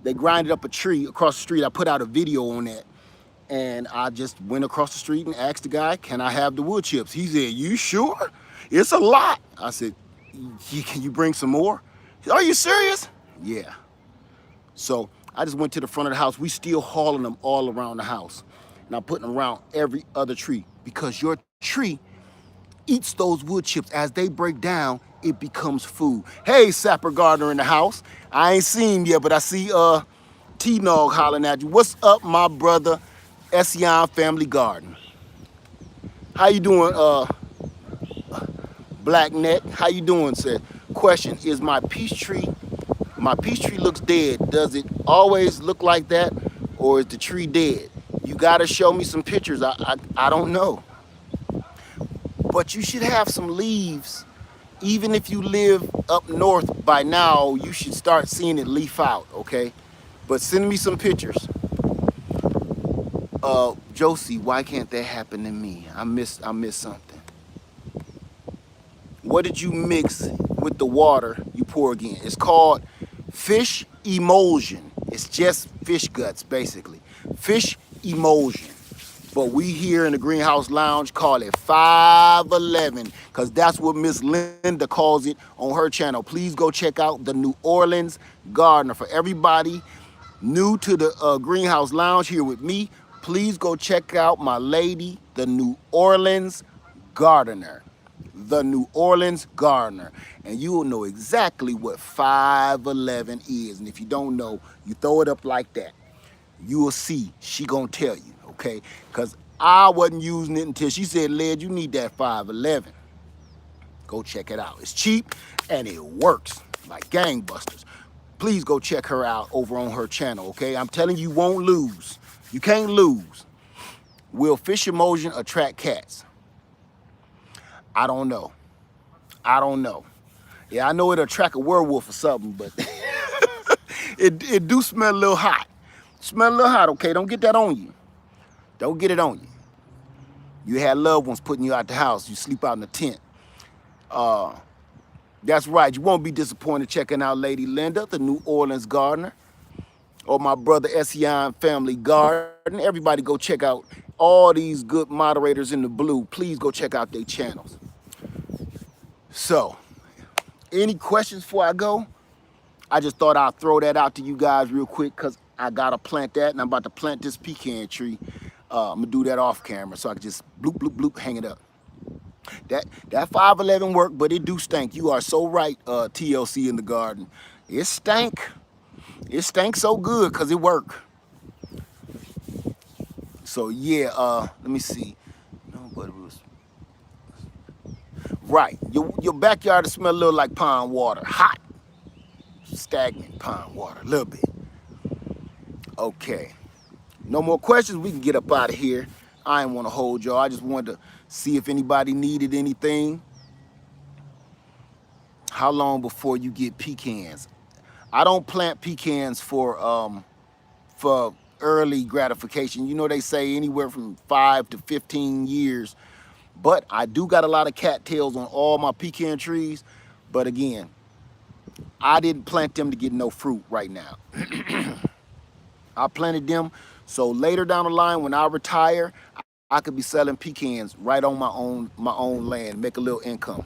S3: They grinded up a tree across the street. I put out a video on that. And I just went across the street and asked the guy, can I have the wood chips? He said, you sure? It's a lot. I said, can you bring some more? He said, are you serious? Yeah. So I just went to the front of the house. We still hauling them all around the house. And I'm putting them around every other tree because your tree eats those wood chips. As they break down, it becomes food. Hey, Sapper Gardener in the house. I ain't seen him yet, but I see T-Nog hollering at you. What's up, my brother? Essian Family Garden. How you doing, Black Neck? How you doing, sir? Question, is my peach tree looks dead. Does it always look like that, or is the tree dead? You gotta show me some pictures. I don't know. But you should have some leaves. Even if you live up north, by now, you should start seeing it leaf out, okay? But send me some pictures. Josie, why can't that happen to me? I missed something. What did you mix with the water you pour again? It's called fish emulsion. It's just fish guts, basically. Fish emulsion. But we here in the Greenhouse Lounge call it 511 because that's what Miss Linda calls it on her channel. Please go check out the New Orleans Gardener. For everybody new to the Greenhouse Lounge here with me, please go check out my lady, the New Orleans Gardener. The New Orleans Gardener. And you will know exactly what 511 is. And if you don't know, you throw it up like that. You will see, she gonna tell you, okay? Because I wasn't using it until she said, Led, you need that 511. Go check it out. It's cheap and it works like gangbusters. Please go check her out over on her channel, okay? I'm telling you, you won't lose. You can't lose. Will fish emulsion attract cats? I don't know. I don't know. Yeah, I know it'll attract a werewolf or something, but it do smell a little hot. Smell a little hot, okay? Don't get that on you. Don't get it on you. You had loved ones putting you out the house. You sleep out in the tent. That's right. You won't be disappointed checking out Lady Linda, the New Orleans Gardener, or my brother Essian Family Garden. Everybody go check out all these good moderators in the blue. Please go check out their channels. So, any questions before I go? I just thought I'd throw that out to you guys real quick because I got to plant that, and I'm about to plant this pecan tree. I'm going to do that off camera so I can just bloop, bloop, bloop, hang it up. That 511 worked, but it do stink. You are so right, TLC in the garden. It stank. It stank so good because it worked. So, yeah, let me see. No, but it was... Right. Your backyard will smell a little like pond water. Hot, stagnant pond water, a little bit. Okay. No more questions. We can get up out of here. I didn't want to hold y'all. I just wanted to see if anybody needed anything. How long before you get pecans? I don't plant pecans for early gratification. You know they say anywhere from 5 to 15 years. But I do got a lot of cattails on all my pecan trees. But again, I didn't plant them to get no fruit right now. I planted them so later down the line when I retire, I could be selling pecans right on my own land, make a little income.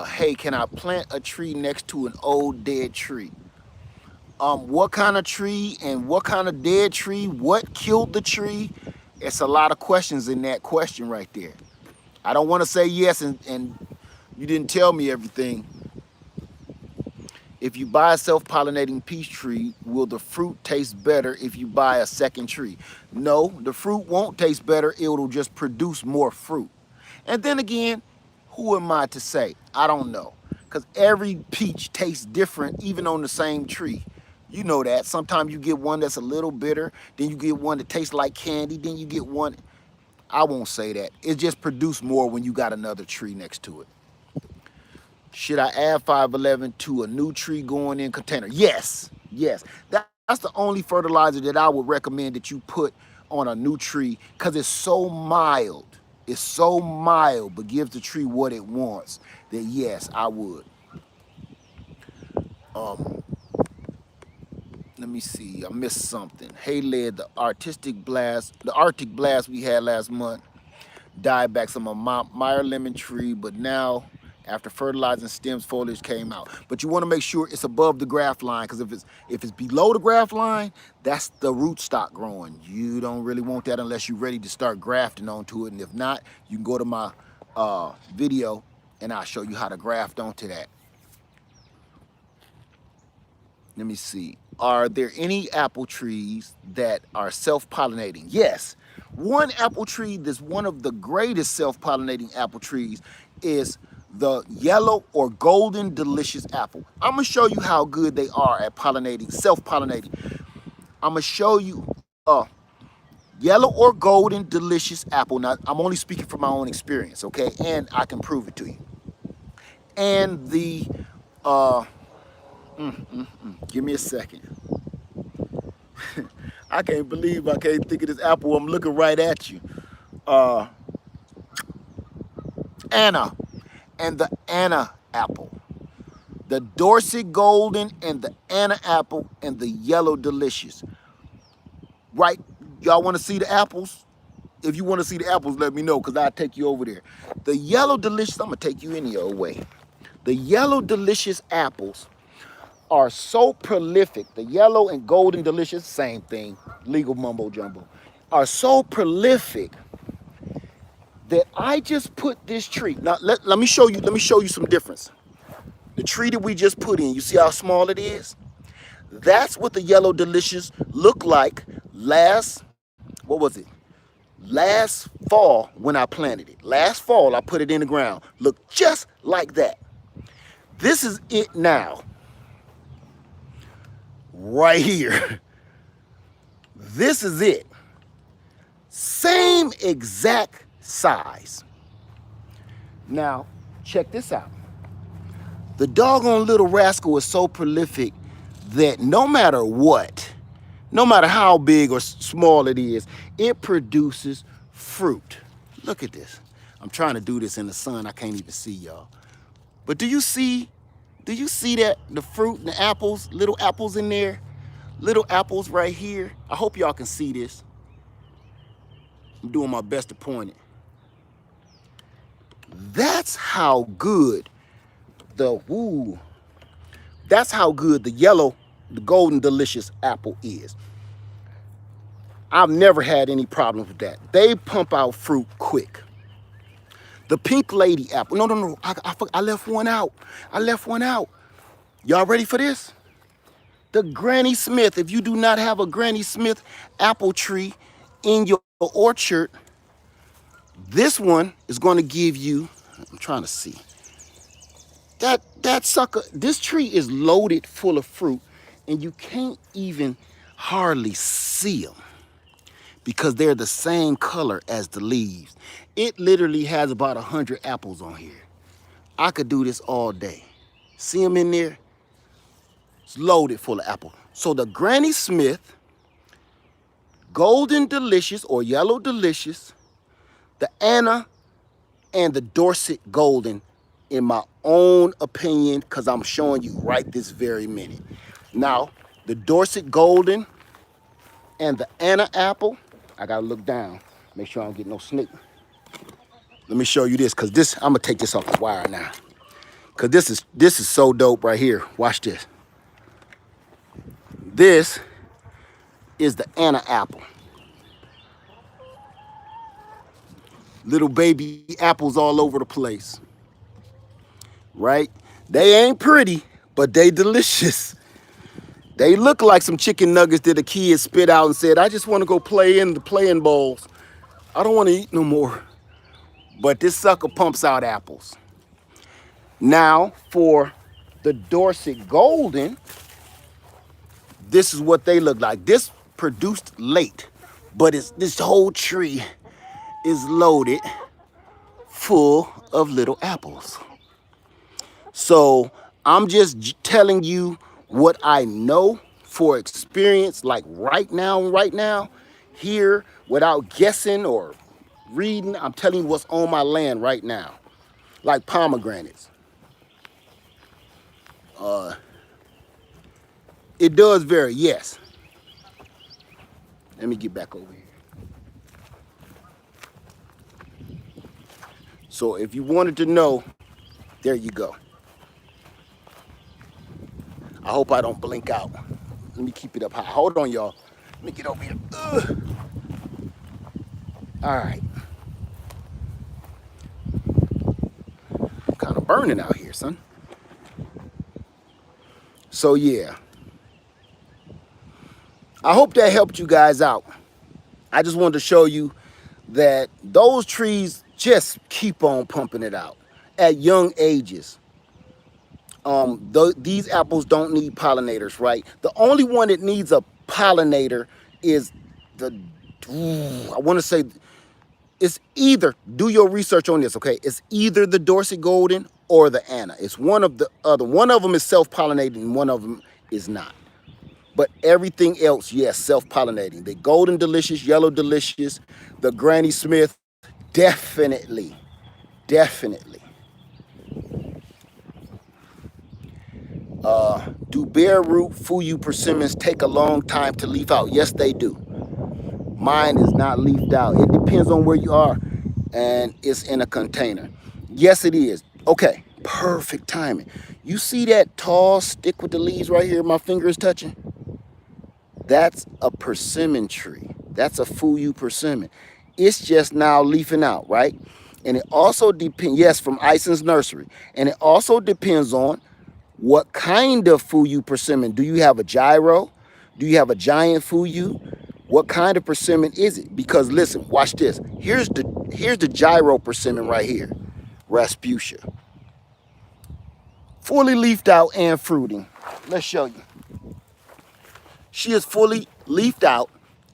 S3: Hey, can I plant a tree next to an old dead tree? What kind of tree and what kind of dead tree? What killed the tree? It's a lot of questions in that question right there. I don't want to say yes and you didn't tell me everything. If you buy a self-pollinating peach tree, will the fruit taste better if you buy a second tree? No, the fruit won't taste better. It'll just produce more fruit. And then again, who am I to say? I don't know. Because every peach tastes different, even on the same tree. You know that. Sometimes you get one that's a little bitter, then you get one that tastes like candy, then you get one. I won't say that. It just produces more when you got another tree next to it. Should I add 511 to a new tree going in container? Yes, yes. That's the only fertilizer that I would recommend that you put on a new tree because it's so mild. It's so mild, but gives the tree what it wants. That yes, I would. Let me see. I missed something. Hey, led the Arctic blast we had last month died back some of my Meyer lemon tree, but now after fertilizing stems, foliage came out. But you want to make sure it's above the graft line because if it's below the graft line, that's the rootstock growing. You don't really want that unless you're ready to start grafting onto it. And if not, you can go to my video and I'll show you how to graft onto that. Let me see. Are there any apple trees that are self-pollinating? Yes. One apple tree that's one of the greatest self-pollinating apple trees is the yellow or golden delicious apple. I'm gonna show you how good they are at pollinating, self-pollinating. I'm gonna show you a yellow or golden delicious apple. Now, I'm only speaking from my own experience, okay? And I can prove it to you. And the, give me a second. I can't believe I can't think of this apple. I'm looking right at you. Anna and the Anna apple. The Dorset Golden and the Anna apple and the Yellow Delicious. Right? Y'all want to see the apples? If you want to see the apples, let me know because I'll take you over there. The Yellow Delicious, I'm going to take you any other way. The Yellow Delicious apples are so prolific. The yellow and golden delicious, same thing, legal mumbo jumbo, are so prolific that I just put this tree. Now let me show you some difference. The tree that we just put in, you see how small it is? That's what the yellow delicious looked like what was it? Last fall when I planted it. Last fall I put it in the ground. Looked just like that. This is it now. Right here. This is it. Same exact size. Now, check this out. The doggone little rascal is so prolific that no matter what, no matter how big or small it is, it produces fruit. Look at this. I'm trying to do this in the sun. I can't even see y'all. But do you see that? The fruit and the apples, little apples in there? Little apples right here. I hope y'all can see this. I'm doing my best to point it. That's how good that's how good the golden delicious apple is. I've never had any problems with that. They pump out fruit quick. The pink lady apple. No. I left one out. Y'all ready for this? The Granny Smith. If you do not have a Granny Smith apple tree in your orchard, This one is going to give you, I'm trying to see, that sucker, this tree is loaded full of fruit and you can't even hardly see them because they're the same color as the leaves. It literally has about 100 apples on here. I could do this all day. See them in there? It's loaded full of apple. So the Granny Smith, Golden Delicious or Yellow Delicious, the Anna, and the Dorset Golden, in my own opinion, because I'm showing you right this very minute. Now, the Dorset Golden and the Anna apple, I gotta look down, make sure I don't get no snake. Let me show you this, because this, I'm gonna take this off the wire now. Because this is so dope right here. Watch this. This is the Anna apple. Little baby apples all over the place. Right? They ain't pretty, but they delicious. They look like some chicken nuggets that a kid spit out and said, I just want to go play in the playing bowls. I don't want to eat no more. But this sucker pumps out apples. Now, for the Dorset Golden, this is what they look like. This produced late, but this whole tree is loaded full of little apples. So I'm just telling you what I know for experience, like right now, here, without guessing or reading. I'm telling you what's on my land right now. Like pomegranates. It does vary, yes. Let me get back over here. So if you wanted to know, there you go. I hope I don't blink out. Let me keep it up high. Hold on, y'all. Let me get over here. Ugh. All right. I'm kind of burning out here, son. So yeah. I hope that helped you guys out. I just wanted to show you that those trees just keep on pumping it out at young ages. These apples don't need pollinators, right? The only one that needs a pollinator is I want to say, it's either, do your research on this, okay? It's either the Dorset Golden or the Anna. It's one of the other. One of them is self-pollinating and one of them is not. But everything else, yes, self-pollinating. The Golden Delicious, Yellow Delicious, the Granny Smith, definitely. Do bare root Fuyu persimmons take a long time to leaf out? Yes, they do. Mine is not leafed out. It depends on where you are, and it's in a container. Yes, it is. Okay, perfect timing. You see that tall stick with the leaves right here my finger is touching? That's a persimmon tree. That's a Fuyu persimmon. It's just now leafing out, right? And it also depends, yes, from Ison's Nursery. And it also depends on what kind of Fuyu persimmon. Do you have a gyro? Do you have a giant Fuyu? What kind of persimmon is it? Because listen, watch this. Here's the gyro persimmon right here, Rasputia. Fully leafed out and fruiting. Let's show you. She is fully leafed out,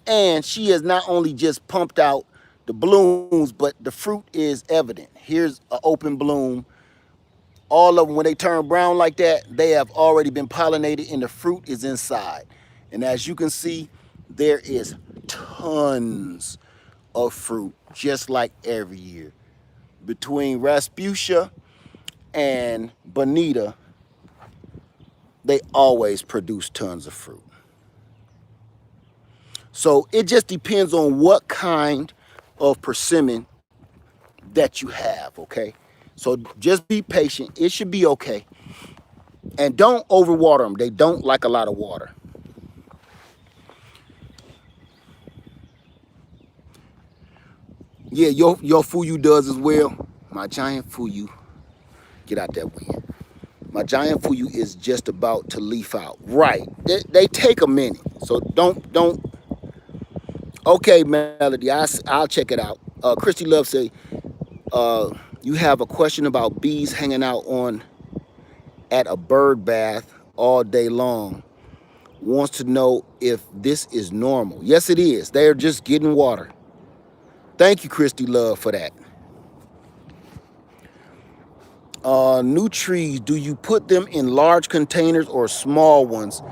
S3: and she has not only just pumped out the blooms, but the fruit is evident. Here's an open bloom. All of them, when they turn brown like that, they have already been pollinated and the fruit is inside. And as you can see, there is tons of fruit, just like every year. Between Rasputia and Bonita, they always produce tons of fruit. So it just depends on what kind of persimmon that you have, okay? So just be patient. It should be okay. And don't overwater them. They don't like a lot of water. Yeah, your Fuyu does as well. My giant Fuyu, get out that wind. My giant Fuyu is just about to leaf out. Right, they take a minute. So don't. Okay, Melody, I'll check it out. Christy Love say, you have a question about bees hanging out on at a bird bath all day long. Wants to know if this is normal. Yes, it is. They're just getting water. Thank you, Christy Love, for that. New trees, do you put them in large containers or small ones?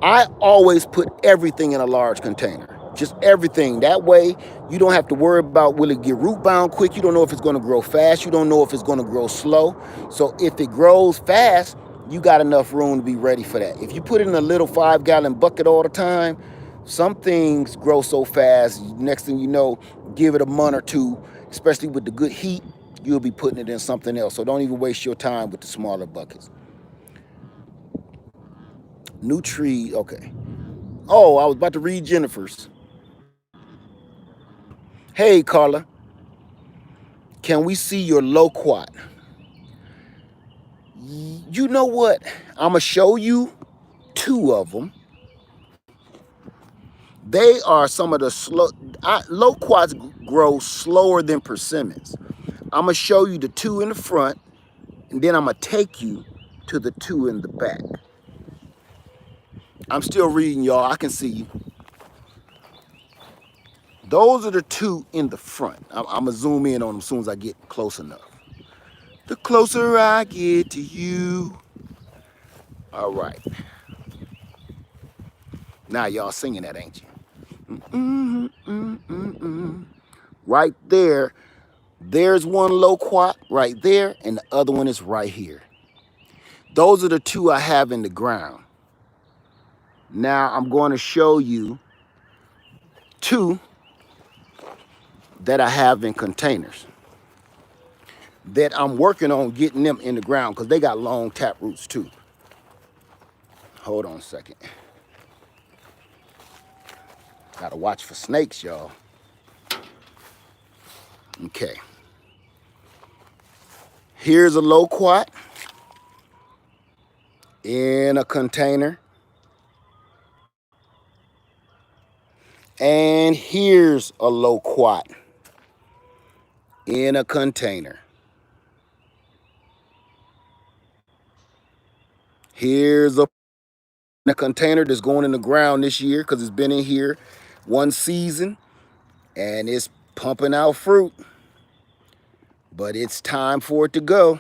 S3: I always put everything in a large container. Just everything. That way, you don't have to worry about will it get root bound quick. You don't know if it's going to grow fast. You don't know if it's going to grow slow. So if it grows fast, you got enough room to be ready for that. If you put it in a little 5-gallon bucket all the time, some things grow so fast. Next thing you know, give it a month or two, especially with the good heat, you'll be putting it in something else. So don't even waste your time with the smaller buckets. New tree, okay. Oh, I was about to read Jennifer's. Hey, Carla, can we see your loquat? You know what? I'm going to show you 2 of them. They are some of the loquats grow slower than persimmons. I'm going to show you the 2 in the front, and then I'm going to take you to the 2 in the back. I'm still reading, y'all. I can see you. Those are the 2 in the front. I'm going to zoom in on them as soon as I get close enough. The closer I get to you. All right. Now y'all singing that, ain't you? Right there. There's one loquat right there, and the other one is right here. Those are the 2 I have in the ground. Now I'm going to show you 2 that I have in containers that I'm working on getting them in the ground because they got long tap roots too. Hold on a second. Gotta watch for snakes, y'all. Okay. Here's a loquat in a container. And here's a loquat in a container. Here's a container that's going in the ground this year because it's been in here one season and it's pumping out fruit. But it's time for it to go.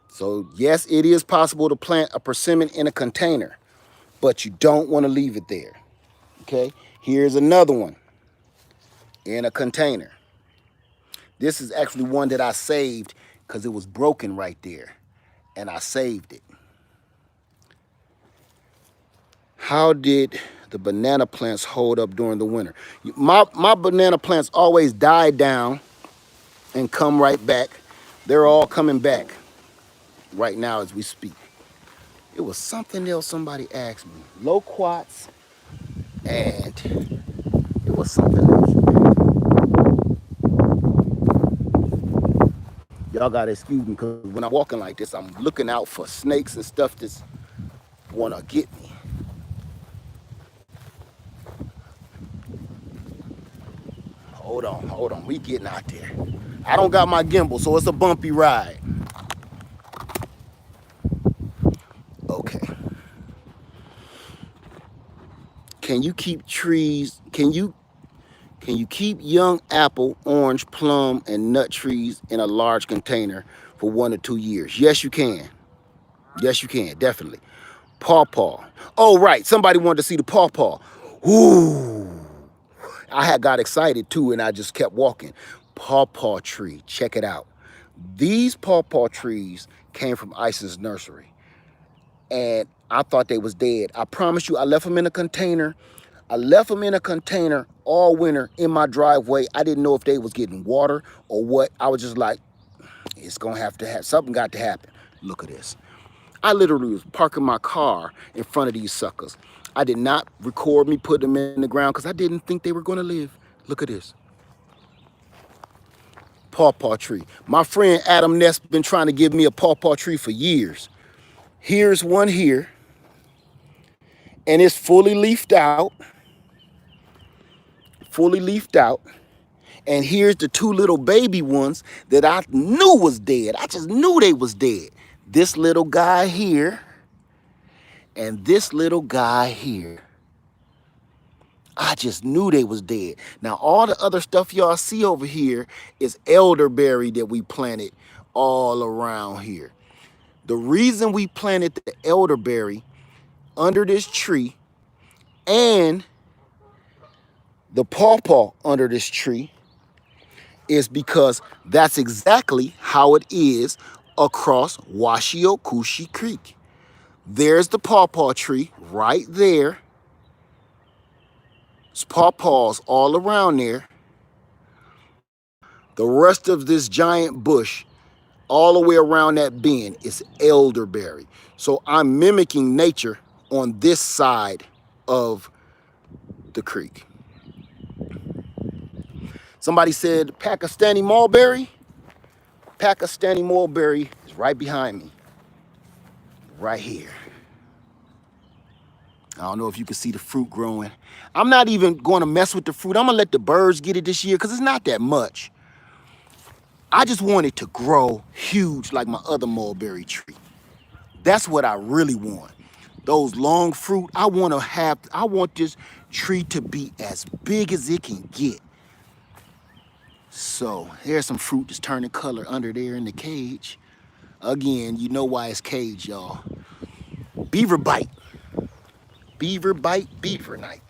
S3: So yes, it is possible to plant a persimmon in a container, but you don't want to leave it there. Okay, here's another one in a container. This is actually one that I saved because it was broken right there, and I saved it. How did the banana plants hold up during the winter? My banana plants always die down and come right back. They're all coming back right now as we speak. It was something else somebody asked me. Loquats, and it was something else. Y'all gotta excuse me because when I'm walking like this, I'm looking out for snakes and stuff that's wanna get me. Hold on, we getting out there. I don't got my gimbal, so it's a bumpy ride. Okay. Can you keep trees, can you keep young apple, orange, plum, and nut trees in a large container for 1 or 2 years? Yes, you can. Yes, you can, definitely. Pawpaw. Oh, right, somebody wanted to see the pawpaw. Ooh. I had got excited too, and I just kept walking. Pawpaw tree, check it out. These pawpaw trees came from Ison's nursery, and I thought they was dead. I promise you, I left them in a container. I left them in a container all winter in my driveway. I didn't know if they was getting water or what. I was just like, it's gonna have to happen. Something got to happen. Look at this. I literally was parking my car in front of these suckers. I did not record me putting them in the ground because I didn't think they were gonna live. Look at this. Pawpaw tree. My friend Adam Ness been trying to give me a pawpaw tree for years. Here's one here, and it's fully leafed out. fully leafed out. And here's the two little baby ones that I knew was dead. I just knew they was dead. This little guy here and this little guy here. I just knew they was dead. Now, all the other stuff y'all see over here is elderberry that we planted all around here. The reason we planted the elderberry under this tree and the pawpaw under this tree is because that's exactly how it is across Washiokushi Creek. There's the pawpaw tree right there. There's pawpaws all around there. The rest of this giant bush all the way around that bend is elderberry. So I'm mimicking nature on this side of the creek. Somebody said Pakistani mulberry. Pakistani mulberry is right behind me, right here. I don't know if you can see the fruit growing. I'm not even going to mess with the fruit. I'm going to let the birds get it this year because it's not that much. I just want it to grow huge like my other mulberry tree. That's what I really want. Those long fruit, I want this tree to be as big as it can get. So here's some fruit that's turning color under there in the cage. Again, you know why it's cage, y'all. Beaver bite. Beaver bite, beaver night.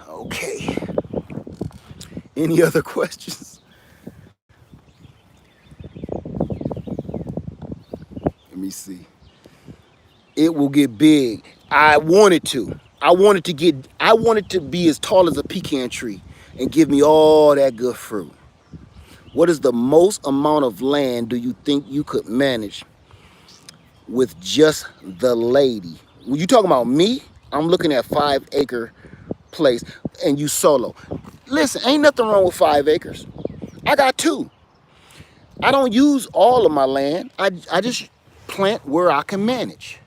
S3: Okay. Any other questions? Let me see. It will get big. I want it to. I want it to be as tall as a pecan tree and give me all that good fruit. What is the most amount of land do you think you could manage with just the lady? When you talking about me, I'm looking at 5-acre place and you solo. Listen, ain't nothing wrong with 5 acres. I got 2. I don't use all of my land. I just plant where I can manage.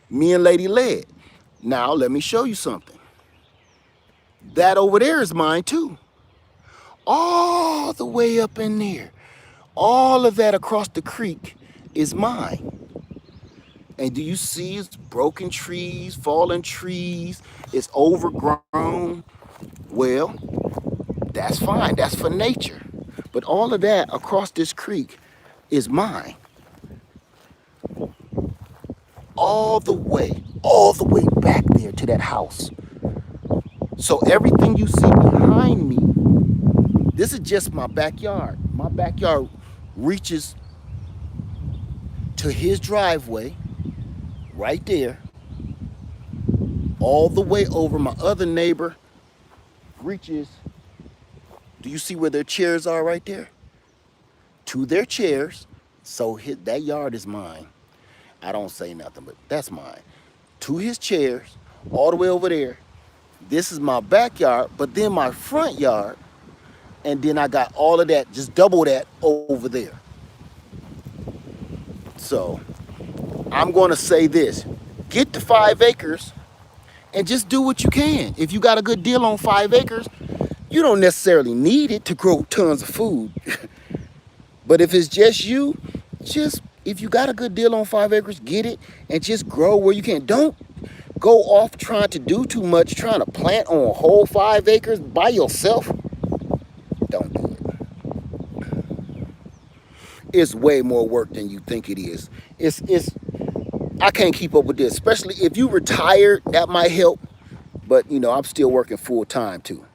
S3: Me and Lady led. Now let me show you something. That over there is mine too. All the way up in there. All of that across the creek is mine. And do you see it's broken trees, fallen trees, it's overgrown? Well, that's fine, that's for nature. But all of that across this creek is mine. All the way back there to that house. So everything you see behind me, this is just my backyard. My backyard reaches to his driveway right there, all the way over. My other neighbor reaches, do you see where their chairs are right there? To their chairs. So that yard is mine. I don't say nothing, but that's mine. To his chairs, all the way over there. This is my backyard, but then my front yard, and then I got all of that, just double that over there. So I'm gonna say this, get to 5 acres and just do what you can. If you got a good deal on 5 acres, you don't necessarily need it to grow tons of food. But if it's just you, if you got a good deal on 5 acres, get it and just grow where you can. Don't go off trying to do too much, trying to plant on a whole 5 acres by yourself. Don't do it. It's way more work than you think it is. I can't keep up with this, especially if you retired, that might help. But you know, I'm still working full time too.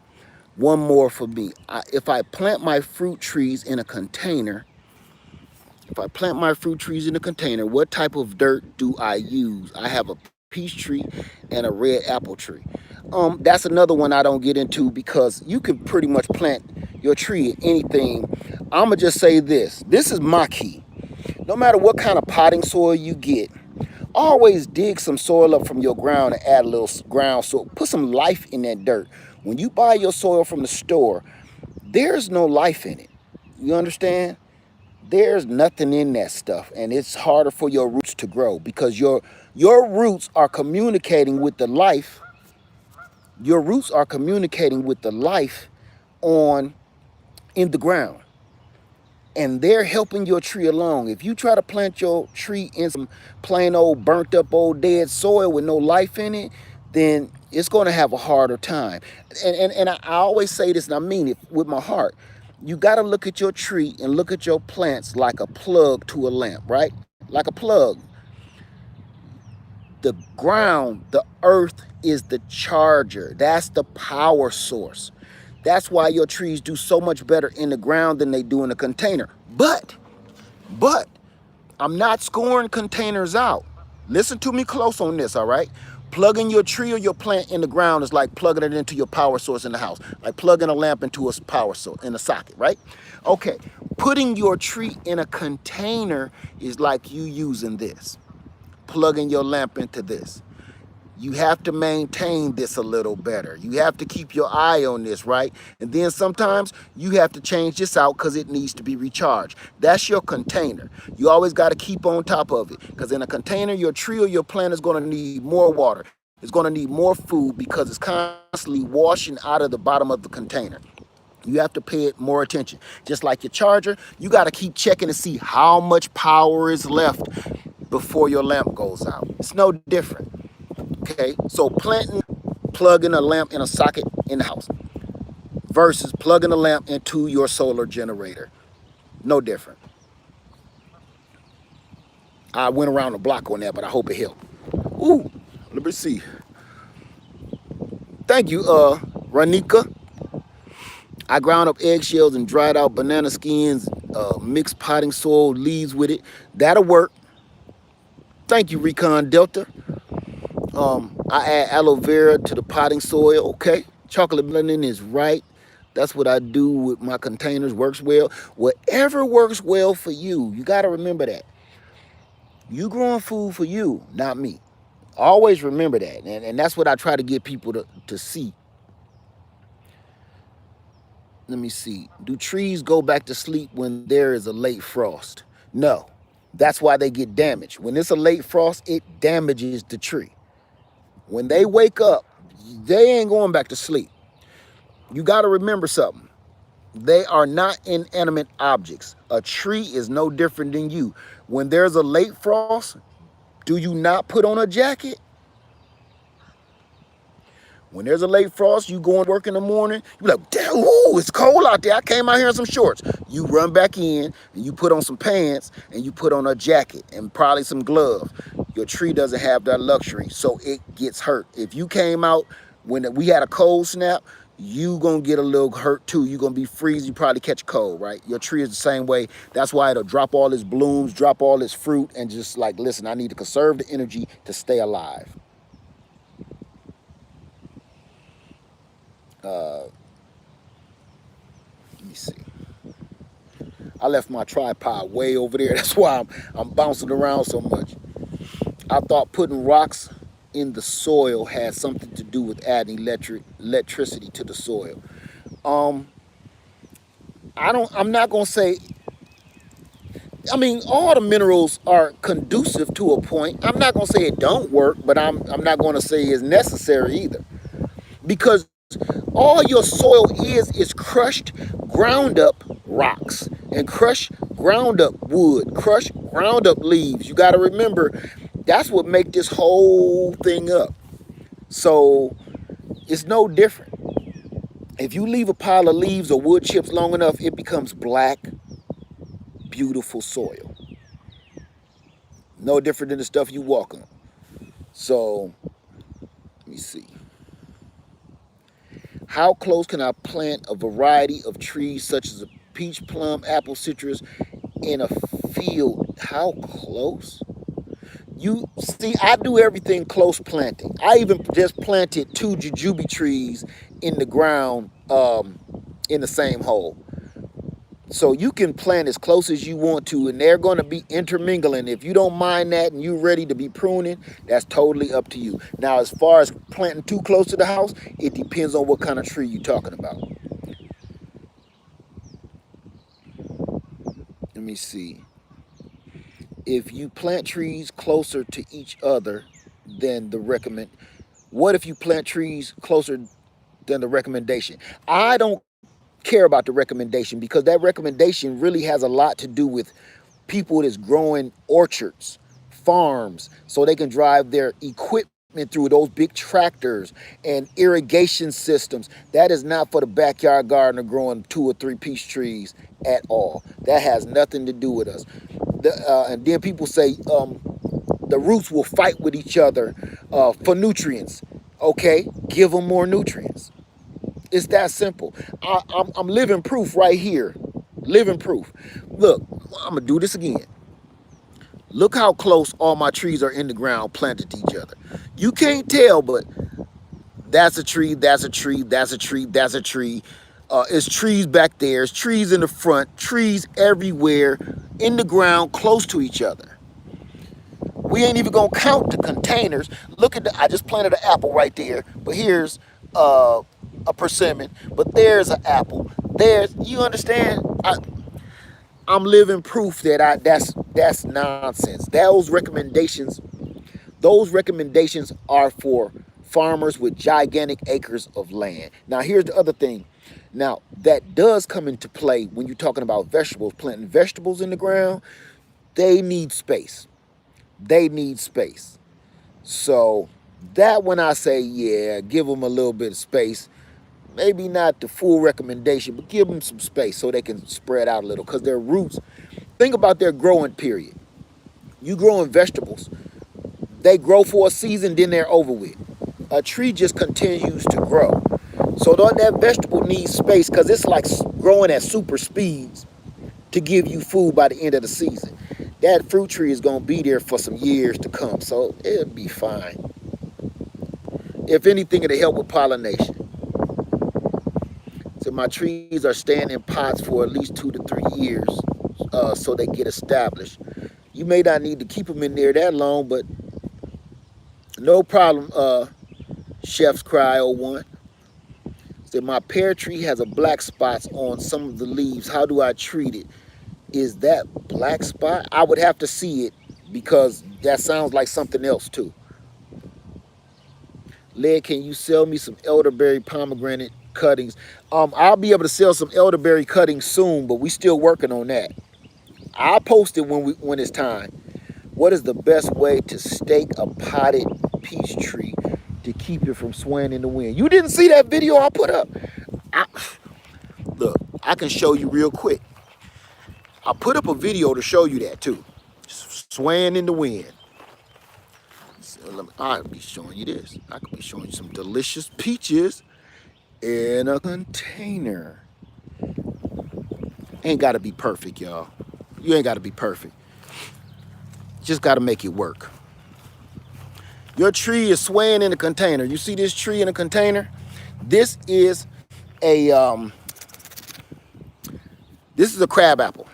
S3: One more for me. If I plant my fruit trees in a container, what type of dirt do I use? I have a peach tree and a red apple tree. That's another one I don't get into because you can pretty much plant your tree in anything. I'ma just say this. This is my key. No matter what kind of potting soil you get, always dig some soil up from your ground and add a little ground soil. Put some life in that dirt. When you buy your soil from the store, there's no life in it. You understand? There's nothing in that stuff, and it's harder for your roots to grow because your roots are communicating with the life Your roots are communicating with the life on in the ground, and they're helping your tree along. If you try to plant your tree in some plain old burnt up old dead soil with no life in it, then it's going to have a harder time. And I always say this, and I mean it with my heart. You got to look at your tree and look at your plants like a plug to a lamp, right? Like a plug. The ground, the earth is the charger. That's the power source. That's why your trees do so much better in the ground than they do in a container. But I'm not scoring containers out. Listen to me close on this, all right? Plugging your tree or your plant in the ground is like plugging it into your power source in the house, like plugging a lamp into a power source in a socket, right? Okay, putting your tree in a container is like you using this, plugging your lamp into this. You have to maintain this a little better. You have to keep your eye on this, right? And then sometimes you have to change this out because it needs to be recharged. That's your container. You always got to keep on top of it, because in a container, your tree or your plant is going to need more water. It's going to need more food because it's constantly washing out of the bottom of the container. You have to pay it more attention. Just like your charger, you got to keep checking to see how much power is left before your lamp goes out. It's no different. Okay, so planting, plugging a lamp in a socket in the house versus plugging a lamp into your solar generator. No different. I went around the block on that, but I hope it helped. Ooh, let me see. Thank you, Ranika. I ground up eggshells and dried out banana skins, mixed potting soil, leaves with it. That'll work. Thank you, Recon Delta. I add aloe vera to the potting soil, okay? Chocolate blending is right. That's what I do with my containers, works well. Whatever works well for you, you got to remember that. You growing food for you, not me. Always remember that. And that's what I try to get people to see. Let me see. Do trees go back to sleep when there is a late frost? No. That's why they get damaged. When it's a late frost, it damages the tree. When they wake up, they ain't going back to sleep. You got to remember something. They are not inanimate objects. A tree is no different than you. When there's a late frost, do you not put on a jacket? When there's a late frost, you go and work in the morning, you be like, damn, ooh, it's cold out there. I came out here in some shorts. You run back in and you put on some pants and you put on a jacket and probably some gloves. Your tree doesn't have that luxury, so it gets hurt. If you came out when we had a cold snap, you gonna get a little hurt too. You gonna be freezing, you probably catch a cold, right? Your tree is the same way. That's why it'll drop all its blooms, drop all its fruit, and just like, listen, I need to conserve the energy to stay alive. Let me see. I left my tripod way over there. That's why I'm bouncing around so much. I thought putting rocks in the soil had something to do with adding electricity to the soil. I'm not gonna say, I mean, all the minerals are conducive to a point. I'm not gonna say it don't work, but I'm not gonna say it's necessary either. Because all your soil is crushed, ground up rocks and crushed, ground up wood, crushed, ground up leaves. You got to remember, that's what make this whole thing up. So it's no different. If you leave a pile of leaves or wood chips long enough, it becomes black, beautiful soil. No different than the stuff you walk on. So let me see. How close can I plant a variety of trees such as a peach, plum, apple, citrus in a field? How close? You see, I do everything close planting. I even just planted 2 jujube trees in the ground in the same hole. So you can plant as close as you want to, and they're going to be intermingling. If you don't mind that and you're ready to be pruning, that's totally up to you. Now, as far as planting too close to the house, it depends on what kind of tree you're talking about. Let me see. If you plant trees closer to each other than the recommend, What if you plant trees closer than the recommendation? I don't care about the recommendation because that recommendation really has a lot to do with people that's growing orchards, farms, so they can drive their equipment through those big tractors and irrigation systems. That is not for the backyard gardener growing 2 or 3 peach trees at all. That has nothing to do with us. And then people say the roots will fight with each other for nutrients. Okay, give them more nutrients. It's that simple. I'm living proof right here. Living proof. Look, I'm gonna do this again. Look how close all my trees are in the ground planted to each other. You can't tell, but that's a tree, that's a tree, that's a tree, that's a tree. It's trees back there, it's trees in the front, trees everywhere in the ground close to each other. We ain't even gonna count the containers. Look at I just planted an apple right there, but here's a persimmon, but there's an apple. You understand? I'm living proof that that's nonsense. Those recommendations are for farmers with gigantic acres of land. Now here's the other thing. Now that does come into play when you're talking about vegetables, planting vegetables in the ground. They need space. They need space. So that when I say, yeah, give them a little bit of space, maybe not the full recommendation, but give them some space so they can spread out a little because their roots, think about their growing period. You growing vegetables, they grow for a season, then they're over with. A tree just continues to grow. So that vegetable needs space because it's like growing at super speeds to give you food by the end of the season. That fruit tree is going to be there for some years to come, so it'll be fine. If anything, it'll help with pollination. So my trees are staying in pots for at least 2 to 3 years so they get established. You may not need to keep them in there that long, but no problem, Chef's Cry 01. So my pear tree has a black spots on some of the leaves. How do I treat it? Is that black spot? I would have to see it because that sounds like something else too. Led, can you sell me some elderberry pomegranate cuttings? I'll be able to sell some elderberry cuttings soon, but we still working on that. I'll post it when it's time. What is the best way to stake a potted peach tree to keep it from swaying in the wind? You didn't see that video I put up? Look, I can show you real quick. I put up a video to show you that too. Swaying in the wind. So I'll be showing you this. I could be showing you some delicious peaches in a container. Ain't gotta be perfect, y'all. You ain't gotta be perfect. Just gotta make it work. Your tree is swaying in a container. You see this tree in a container? This is a crab apple.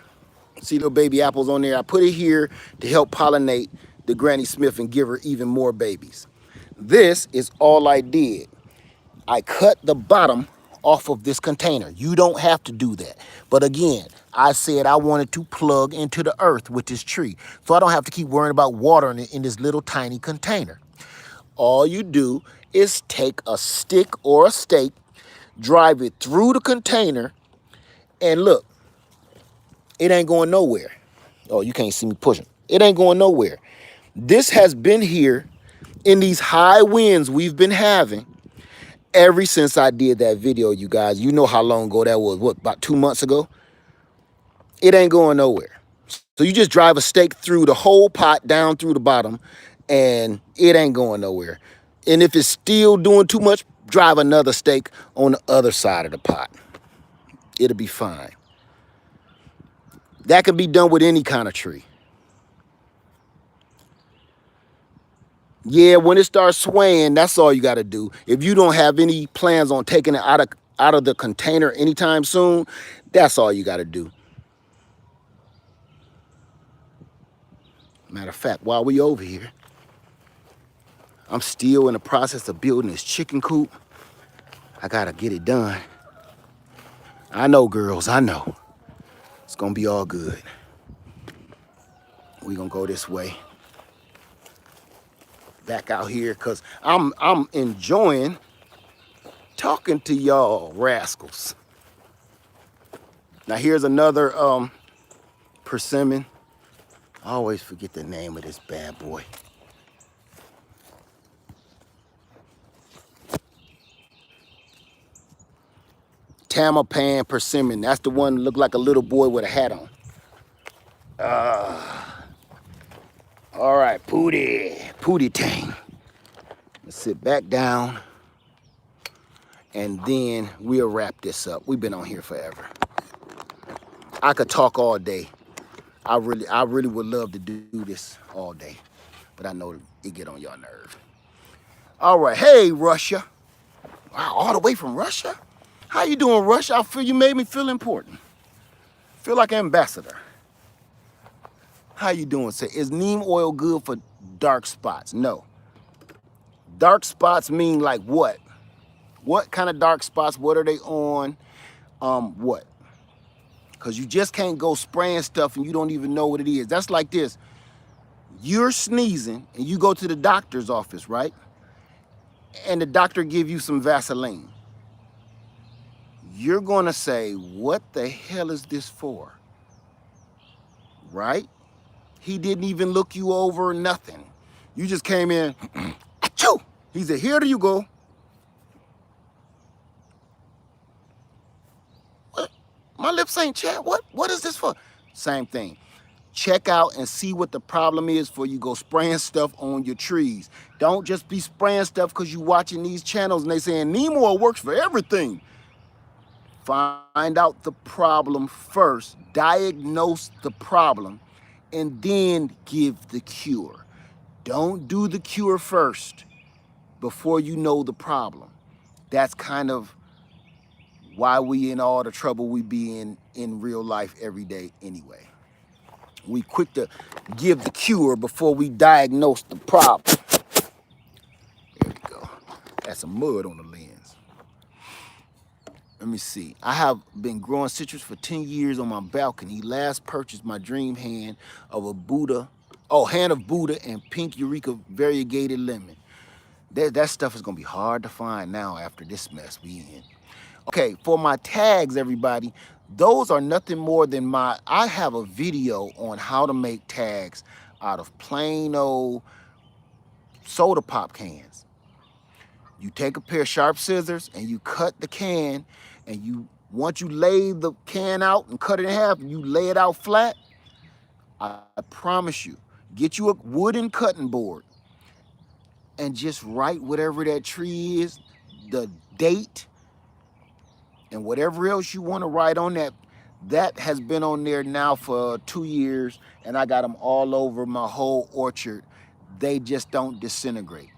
S3: See little baby apples on there? I put it here to help pollinate the Granny Smith and give her even more babies. This is all I did. I cut the bottom off of this container. You don't have to do that. But again, I said I wanted to plug into the earth with this tree. So I don't have to keep worrying about watering it in this little tiny container. All you do is take a stick or a stake, drive it through the container, and look, it ain't going nowhere. Oh, you can't see me pushing. It ain't going nowhere. This has been here in these high winds we've been having ever since I did that video, you guys. You know how long ago that was. What, about 2 months ago? It ain't going nowhere. So you just drive a stake through the whole pot down through the bottom and it ain't going nowhere. And if it's still doing too much, drive another stake on the other side of the pot. It'll be fine. That can be done with any kind of tree. Yeah, when it starts swaying, that's all you got to do. If you don't have any plans on taking it out of the container anytime soon, that's all you got to do. Matter of fact, while we over here, I'm still in the process of building this chicken coop. I got to get it done. I know, girls, I know. It's going to be all good. We're going to go this way. back out here because I'm enjoying talking to y'all rascals. Now here's another persimmon. I always forget the name of this bad boy. Tamapan persimmon. That's the one that looked like a little boy with a hat on. All right, Pootie Tang. Let's sit back down and then we'll wrap this up. We've been on here forever. I could talk all day. I really would love to do this all day, but I know it get on y'all nerve. All right, hey Russia. Wow, all the way from Russia? How you doing, Russia? I feel you made me feel important. Feel like an ambassador. How you doing, sir? Is neem oil good for dark spots? No. Dark spots mean like what? What kind of dark spots? What are they on? What? Because you just can't go spraying stuff and you don't even know what it is. That's like this. You're sneezing and you go to the doctor's office, right? And the doctor give you some Vaseline. You're gonna say, what the hell is this for? Right? He didn't even look you over, nothing. You just came in, achoo! He said, here you go. What? My lips ain't chapped. What is this for? Same thing. Check out and see what the problem is before you go spraying stuff on your trees. Don't just be spraying stuff because you're watching these channels and they saying neem oil works for everything. Find out the problem first, diagnose the problem, and then give the cure. Don't do the cure first before you know the problem. That's kind of why we in all the trouble we be in real life every day anyway. We quick to give the cure before we diagnose the problem. There we go. That's some mud on the lens. Let me see. I have been growing citrus for 10 years on my balcony. Last purchased my dream hand of a Buddha. Oh, hand of Buddha and pink Eureka variegated lemon. That stuff is gonna be hard to find now after this mess we in. Okay, for my tags, everybody, those are nothing more than I have a video on how to make tags out of plain old soda pop cans. You take a pair of sharp scissors and you cut the can, and once you lay the can out and cut it in half and you lay it out flat, I promise you, get you a wooden cutting board and just write whatever that tree is, the date, and whatever else you want to write on that. That has been on there now for 2 years, and I got them all over my whole orchard. They just don't disintegrate.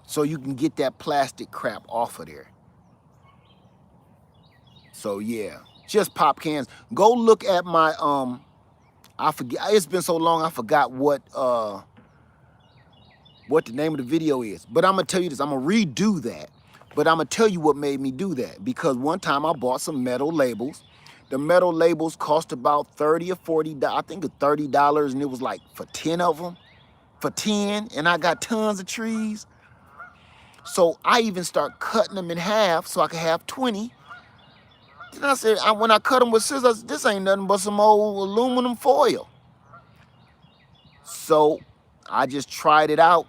S3: So you can get that plastic crap off of there. So yeah, just pop cans. Go look at my I forget, it's been so long I forgot what the name of the video is. But I'm gonna tell you this, I'm gonna redo that. But I'm gonna tell you what made me do that. Because one time I bought some metal labels. The metal labels cost about $30 or $40, I think it's $30, and it was like for 10 of them, for 10, and I got tons of trees. So I even start cutting them in half so I could have 20. Then I said, when I cut them with scissors, this ain't nothing but some old aluminum foil. So I just tried it out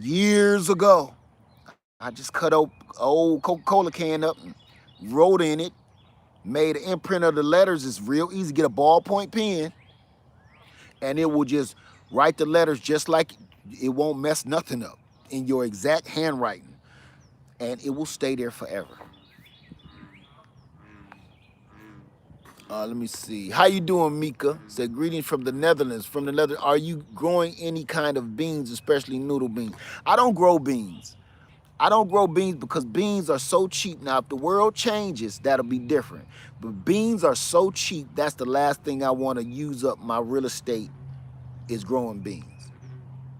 S3: years ago. I just cut an old Coca-Cola can up and wrote in it, made an imprint of the letters. It's real easy. Get a ballpoint pen, and it will just write the letters just like it won't mess nothing up in your exact handwriting, and it will stay there forever. Let me see. How you doing, Mika? Said greetings from the Netherlands. From the Netherlands. Are you growing any kind of beans, especially noodle beans? I don't grow beans. I don't grow beans because beans are so cheap. Now, if the world changes, that'll be different. But beans are so cheap, that's the last thing I want to use up my real estate is growing beans.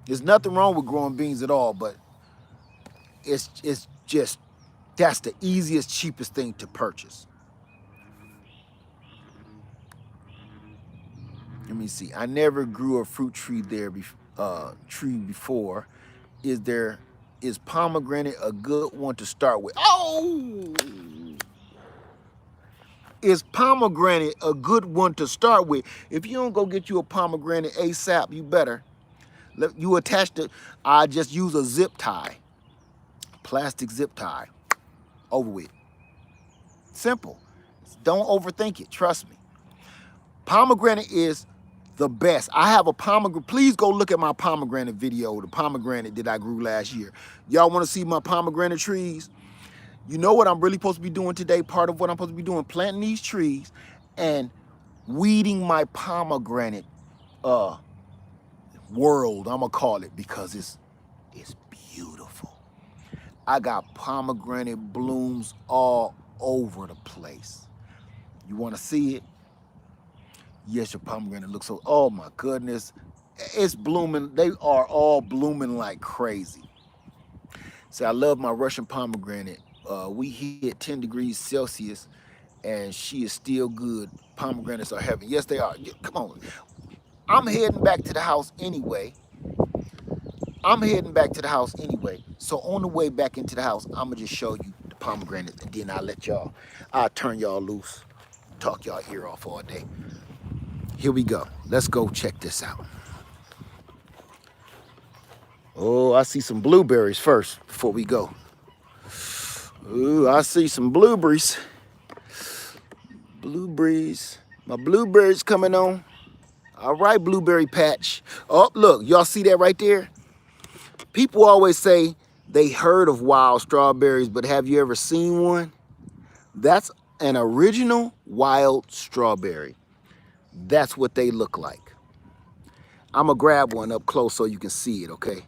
S3: There's nothing wrong with growing beans at all, but it's just, that's the easiest, cheapest thing to purchase. Let me see. I never grew a fruit tree there before. is pomegranate a good one to start with? Oh, is pomegranate a good one to start with? If you don't go get you a pomegranate ASAP, you better. You attach the, I just use a zip tie, plastic zip tie, over with. Simple. Don't overthink it, trust me. Pomegranate is the best. I have a pomegranate. Please go look at my pomegranate video, the pomegranate that I grew last year. Y'all want to see my pomegranate trees? You know what I'm really supposed to be doing today? Part of what I'm supposed to be doing, planting these trees and weeding my pomegranate world, I'm gonna call it, because it's beautiful. I got pomegranate blooms all over the place. You want to see it? Yes, your pomegranate looks so, oh my goodness. It's blooming. They are all blooming like crazy. So I love my Russian pomegranate. We hit 10 degrees Celsius and she is still good. Pomegranates are heaven. Yes, they are. Come on. I'm heading back to the house anyway. So on the way back into the house, I'm going to just show you the pomegranates and then I'll turn y'all loose. Talk y'all ear off all day. Here we go. Let's go check this out. Oh, I see some blueberries first before we go. Ooh, I see some blueberries. Blueberries. My blueberries coming on. All right, blueberry patch. Oh, look, y'all see that right there? People always say they heard of wild strawberries, but have you ever seen one? That's an original wild strawberry. That's what they look like. I'm gonna grab one up close so you can see it, okay?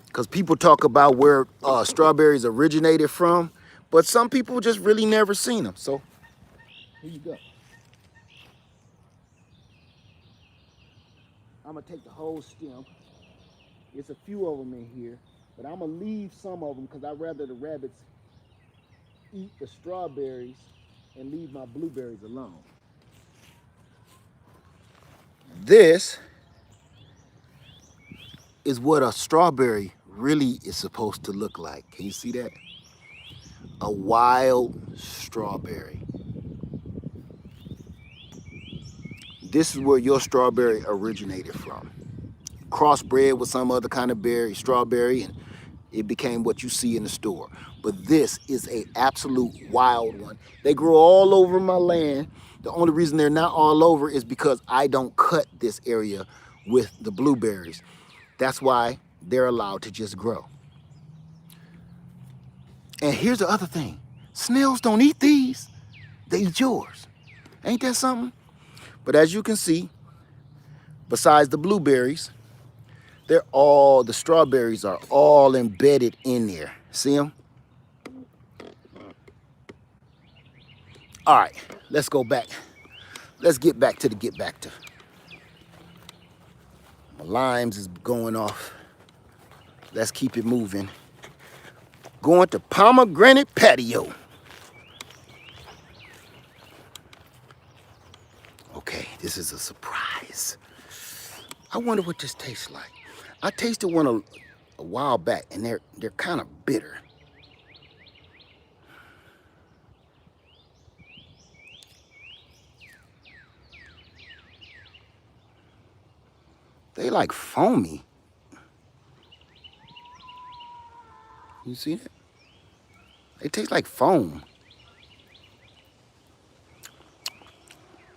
S3: Because people talk about where strawberries originated from, but some people just really never seen them. So here you go. I'm gonna take the whole stem. It's a few of them in here, but I'm gonna leave some of them because I'd rather the rabbits eat the strawberries and leave my blueberries alone. This is what a strawberry really is supposed to look like. Can you see that? A wild strawberry. This is where your strawberry originated from. Crossbred with some other kind of berry, strawberry, and it became what you see in the store. But this is an absolute wild one. They grow all over my land. The only reason they're not all over is because I don't cut this area with the blueberries. That's why they're allowed to just grow. And here's the other thing. Snails don't eat these. They eat yours. Ain't that something? But as you can see, besides the blueberries, the strawberries are all embedded in there. See them? All right, let's go back. Let's get back to. My limes is going off. Let's keep it moving. Going to pomegranate patio. Okay, this is a surprise. I wonder what this tastes like. I tasted one a while back, and they're kind of bitter. They like foamy. You see that? They taste like foam.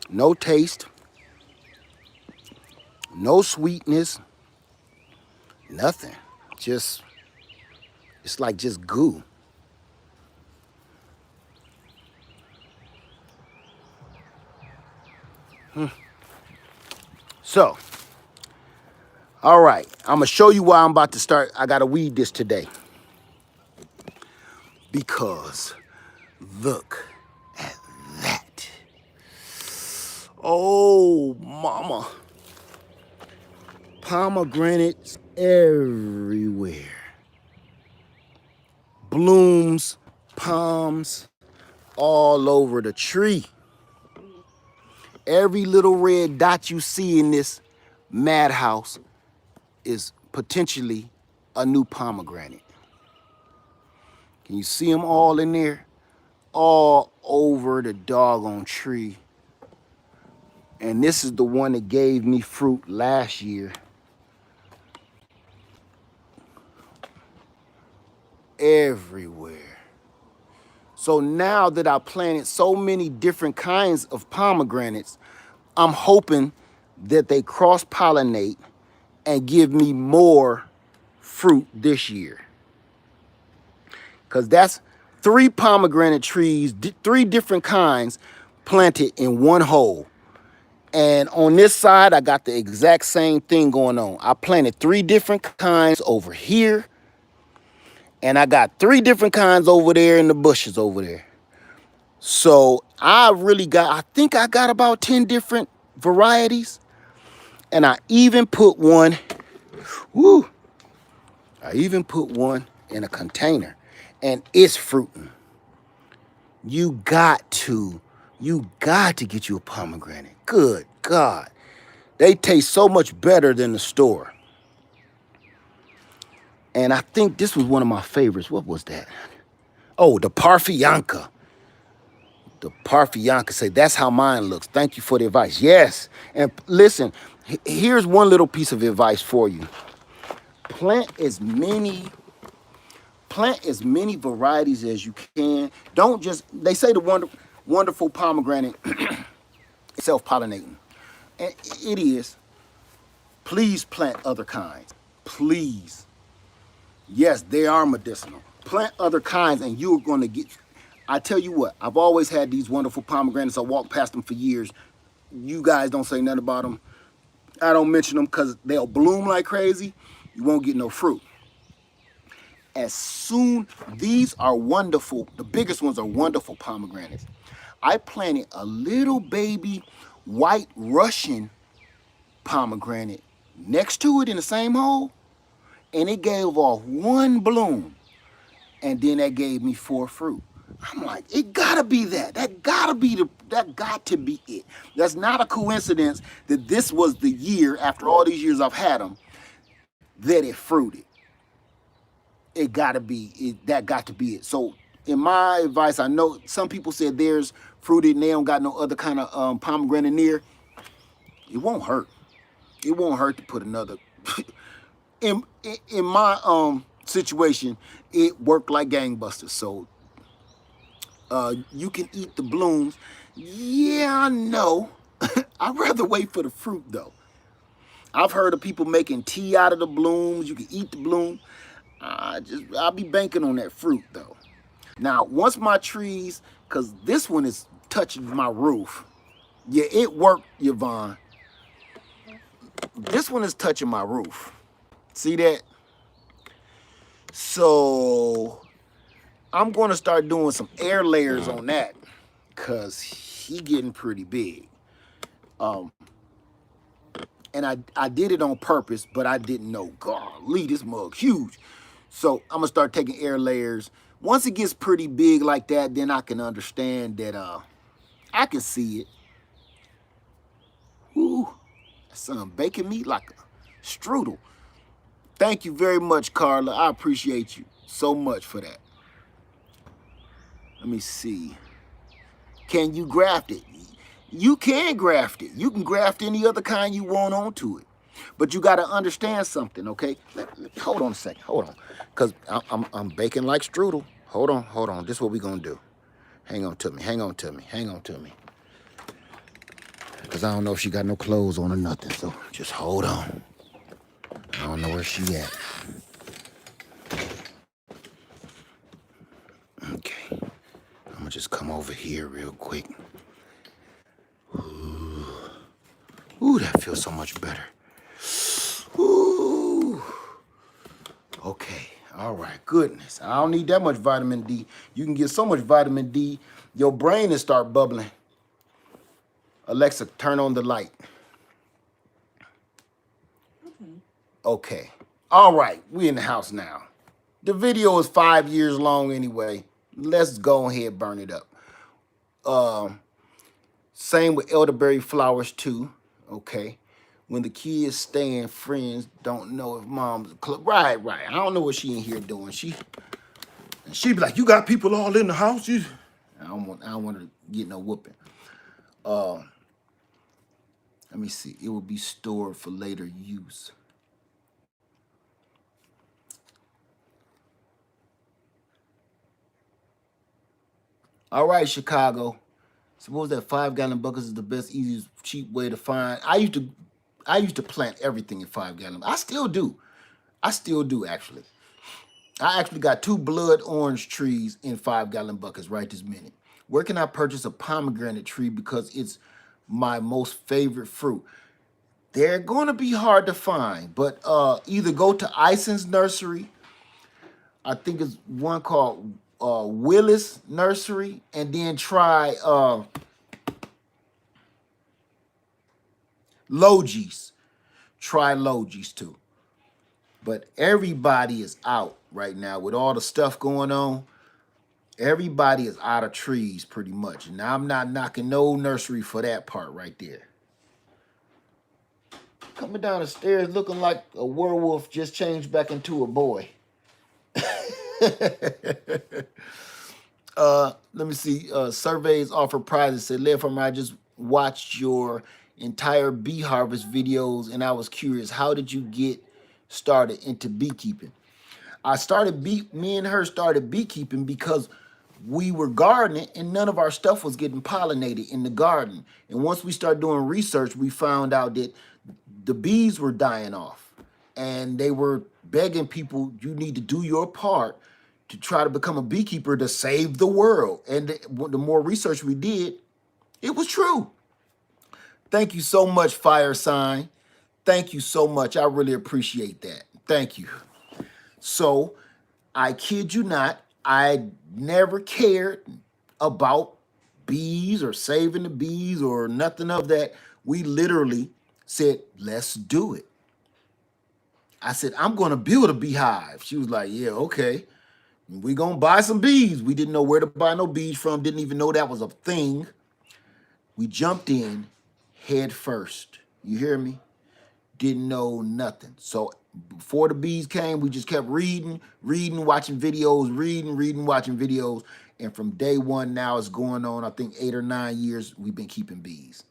S3: No taste. No sweetness. Nothing. It's like just goo. So, all right, I'm gonna show you why I'm about to start. I gotta weed this today. Because look at that. Oh, mama. Pomegranates everywhere. Blooms, palms, all over the tree. Every little red dot you see in this madhouse is potentially a new pomegranate. Can you see them all in there? All over the doggone tree. And this is the one that gave me fruit last year. Everywhere. So now that I planted so many different kinds of pomegranates, I'm hoping that they cross-pollinate and give me more fruit this year. Because that's 3 pomegranate trees, 3 different kinds planted in one hole. And on this side, I got the exact same thing going on. I planted 3 different kinds over here. And I got 3 different kinds over there in the bushes over there. So I think I got about 10 different varieties. And I even put one, I even put one in a container. And it's fruiting. You got to get you a pomegranate. Good God. They taste so much better than the store. And I think this was one of my favorites. What was that? Oh, the Parfianca. The Parfianca. Say, that's how mine looks. Thank you for the advice. Yes. And listen, here's one little piece of advice for you. Plant as many varieties as you can. Don't just, they say the wonderful pomegranate self-pollinating. And it is. Please plant other kinds. Please. Yes, they are medicinal. Plant other kinds and you're going to get, I tell you what, I've always had these wonderful pomegranates. I walked past them for years. You guys don't say nothing about them. I don't mention them because they'll bloom like crazy. You won't get no fruit. As soon, these are wonderful, the biggest ones are wonderful pomegranates. I planted a little baby white Russian pomegranate next to it in the same hole, and it gave off 1 bloom, and then that gave me 4 fruit. I'm like, it gotta be that. That got to be it. That's not a coincidence that this was the year, after all these years I've had them, that it fruited. That got to be it. So in my advice, I know some people said theirs fruited and they don't got no other kind of pomegranate near. It won't hurt. It won't hurt to put another. in my situation, it worked like gangbusters. So you can eat the blooms. Yeah, I know. I'd rather wait for the fruit though. I've heard of people making tea out of the blooms. You can eat the bloom. I'll be banking on that fruit though. Now, once my trees, because this one is touching my roof. Yeah, it worked, Yvonne. This one is touching my roof. See that? So I'm going to start doing some air layers on that because he getting pretty big. And I did it on purpose, but I didn't know. Golly, this mug huge. So I'm gonna start taking air layers. Once it gets pretty big like that, then I can understand that I can see it. Woo, that son baking me like a strudel. Thank you very much, Carla. I appreciate you so much for that. Let me see. Can you graft it? You can graft it. You can graft any other kind you want onto it. But you got to understand something, okay? Hold on a second. Hold on. Because I'm baking like strudel. Hold on. This is what we're going to do. Hang on to me. Because I don't know if she got no clothes on or nothing. So just hold on. I don't know where she at. Okay. I'm going to just come over here real quick. Ooh, that feels so much better. Ooh. Okay, all right, goodness. I don't need that much vitamin D. You can get so much vitamin D, your brain will start bubbling. Alexa, turn on the light. Okay, all right, we in the house now. The video is 5 years long anyway. Let's go ahead and burn it up. Same with elderberry flowers too. Okay, When the kids staying, friends don't know if mom's right, right. I don't know what she in here doing. She be like, you got people all in the house. I don't want to get no whooping. Let me see. It will be stored for later use. All right, Chicago. Suppose that 5-gallon buckets is the best, easiest, cheap way to find. I used to plant everything in 5-gallon. I still do. I still do actually. I actually got 2 blood orange trees in 5-gallon buckets right this minute. Where can I purchase a pomegranate tree because it's my most favorite fruit? They're going to be hard to find, but either go to Ison's Nursery. I think it's one called Willis Nursery, and then try Logis. Try Logis too. But everybody is out right now with all the stuff going on. Everybody is out of trees pretty much. And I'm not knocking no nursery for that part right there. Coming down the stairs looking like a werewolf just changed back into a boy. Let me see. Surveys offer prizes. Said, Liv, I just watched your entire bee harvest videos and I was curious, how did you get started into beekeeping? Me and her started beekeeping because we were gardening and none of our stuff was getting pollinated in the garden. And once we started doing research, we found out that the bees were dying off and they were begging people, you need to do your part to try to become a beekeeper to save the world. And the more research we did, it was true. Thank you so much, Fire Sign. Thank you so much. I really appreciate that. Thank you. So, I kid you not, I never cared about bees or saving the bees or nothing of that. We literally said, let's do it. I said, I'm going to build a beehive. She was like, yeah, okay. We going to buy some bees. We didn't know where to buy no bees from. Didn't even know that was a thing. We jumped in head first. You hear me? Didn't know nothing. So before the bees came, we just kept reading, watching videos, watching videos. And from day one now, it's going on, I think 8 or 9 years, we've been keeping bees.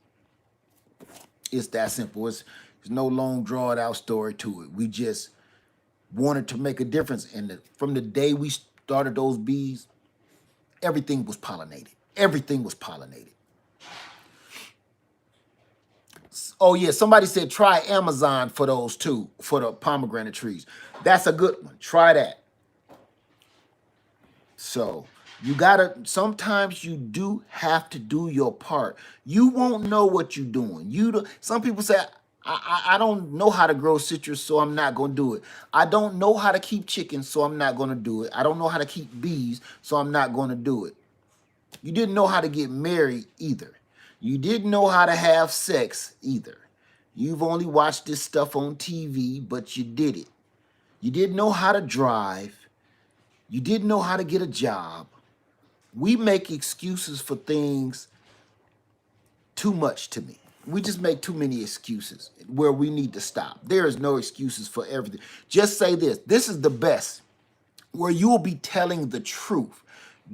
S3: It's that simple. It's no long drawn out story to it. We just wanted to make a difference. And from the day we started those bees, everything was pollinated. Everything was pollinated. Oh yeah, somebody said try Amazon for those too, for the pomegranate trees. That's a good one. Try that. So you gotta, sometimes you do have to do your part. You won't know what you're doing. Some people say, I don't know how to grow citrus, so I'm not gonna do it. I don't know how to keep chickens, so I'm not gonna do it. I don't know how to keep bees, so I'm not gonna do it. You didn't know how to get married either. You didn't know how to have sex either. You've only watched this stuff on TV, but you did it. You didn't know how to drive. You didn't know how to get a job. We make excuses for things too much to me. We just make too many excuses where we need to stop. There is no excuses for everything. Just say this. This is the best, where you will be telling the truth.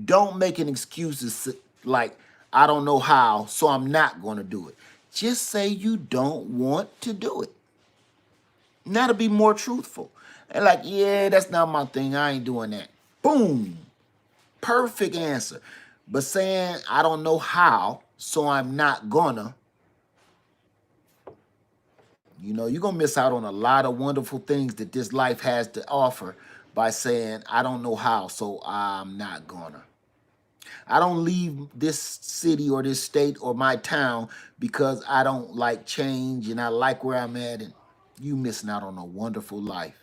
S3: Don't make an excuses like, I don't know how, so I'm not going to do it. Just say you don't want to do it. And that'll be more truthful. And like, yeah, that's not my thing. I ain't doing that. Boom. Perfect answer. But saying, I don't know how, so I'm not gonna, you're going to miss out on a lot of wonderful things that this life has to offer by saying, I don't know how, so I'm not gonna. I don't leave this city or this state or my town because I don't like change and I like where I'm at, and you missing out on a wonderful life.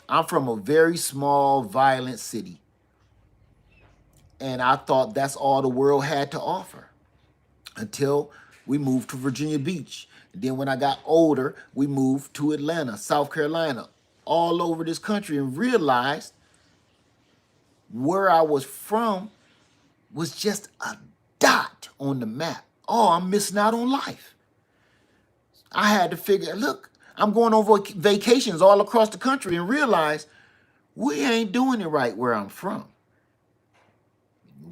S3: I'm from a very small, violent city, and I thought that's all the world had to offer until we moved to Virginia Beach. And then when I got older, we moved to Atlanta, South Carolina, all over this country, and realized where I was from was just a dot on the map. Oh, I'm missing out on life. I had to figure, look, I'm going on vacations all across the country and realize we ain't doing it right where I'm from.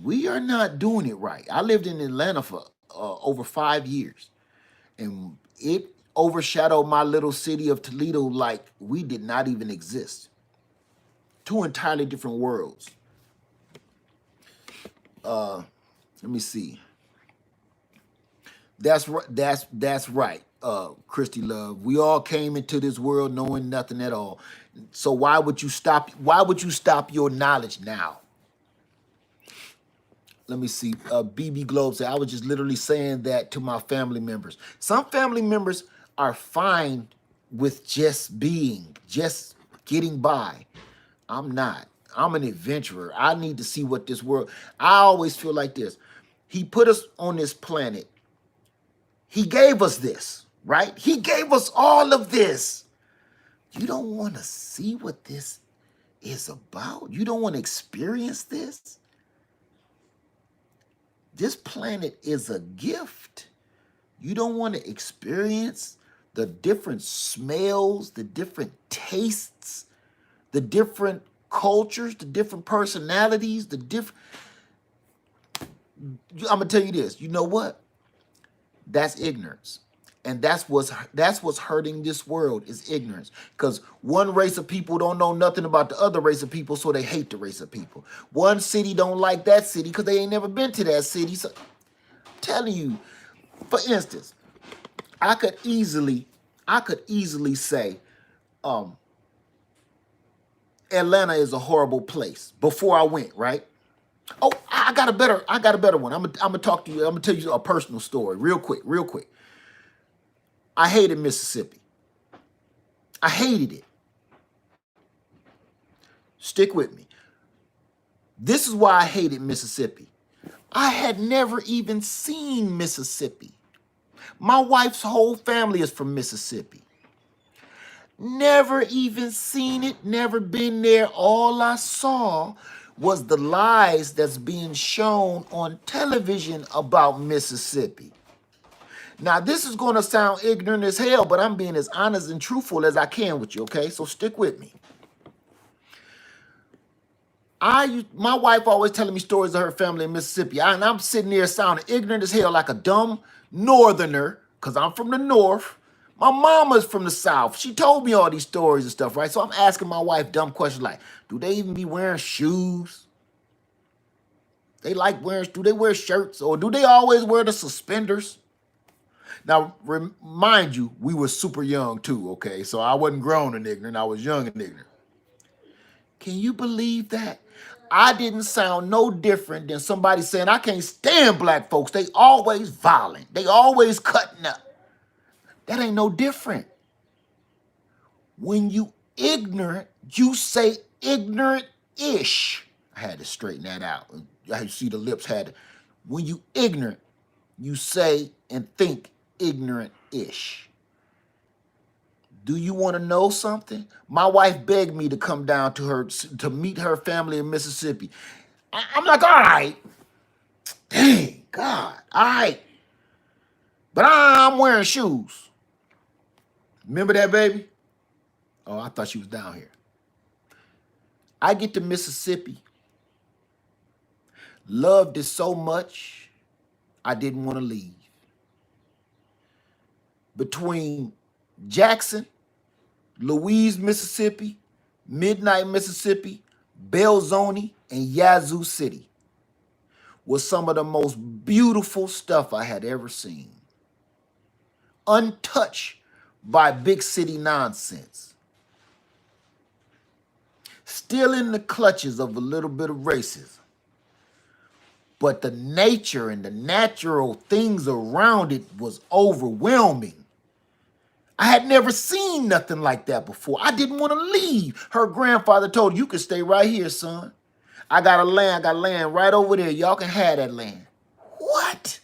S3: We are not doing it right. I lived in Atlanta for over 5 years, and it overshadowed my little city of Toledo like we did not even exist. Two entirely different worlds. Let me see. That's right. That's right, Christy Love. We all came into this world knowing nothing at all. So why would you stop? Why would you stop your knowledge now? Let me see. BB Globe said, I was just literally saying that to my family members. Some family members are fine with just being, just getting by. I'm not. I'm an adventurer. I need to see what this world. I always feel like this. He put us on this planet. He gave us this, right? He gave us all of this. You don't want to see what this is about? You don't want to experience this? This planet is a gift. You don't want to experience the different smells, the different tastes, the different cultures, the different personalities, the different. I'm gonna tell you this. You know what? That's ignorance. And that's what's hurting this world is ignorance. Because one race of people don't know nothing about the other race of people, so they hate the race of people. One city don't like that city because they ain't never been to that city. So I'm telling you, for instance, I could easily say Atlanta is a horrible place before I went, right? Oh, I got a better one. I'm gonna talk to you. I'm gonna tell you a personal story, real quick, real quick. I hated Mississippi. I hated it. Stick with me. This is why I hated Mississippi. I had never even seen Mississippi. My wife's whole family is from Mississippi. Never even seen it, never been there. All I saw was the lies that's being shown on television about Mississippi. Now, this is going to sound ignorant as hell, but I'm being as honest and truthful as I can with you, okay? So stick with me. My wife always telling me stories of her family in Mississippi, and I'm sitting there sounding ignorant as hell, like a dumb northerner, because I'm from the north. My mama's from the south. She told me all these stories and stuff, right? So I'm asking my wife dumb questions like, do they even be wearing shoes? Do they wear shirts? Or do they always wear the suspenders? Now, remind you, we were super young too, okay? So I wasn't grown and ignorant. I was young and ignorant. Can you believe that? I didn't sound no different than somebody saying, I can't stand black folks. They always violent. They always cutting up. That ain't no different. When you ignorant, you say ignorant-ish. I had to straighten that out. I see the lips had to. When you ignorant, you say and think ignorant-ish. Do you want to know something? My wife begged me to come down to meet her family in Mississippi. I'm like, all right. Dang, God, all right. But I'm wearing shoes. Remember that, baby? Oh, I thought she was down here. I get to Mississippi. Loved it so much, I didn't want to leave. Between Jackson, Louise, Mississippi, Midnight, Mississippi, Belzoni, and Yazoo City was some of the most beautiful stuff I had ever seen. Untouched by big city nonsense. Still in the clutches of a little bit of racism. But the nature and the natural things around it was overwhelming. I had never seen nothing like that before. I didn't want to leave. Her grandfather told her, you can stay right here, son. I got land right over there. Y'all can have that land. What?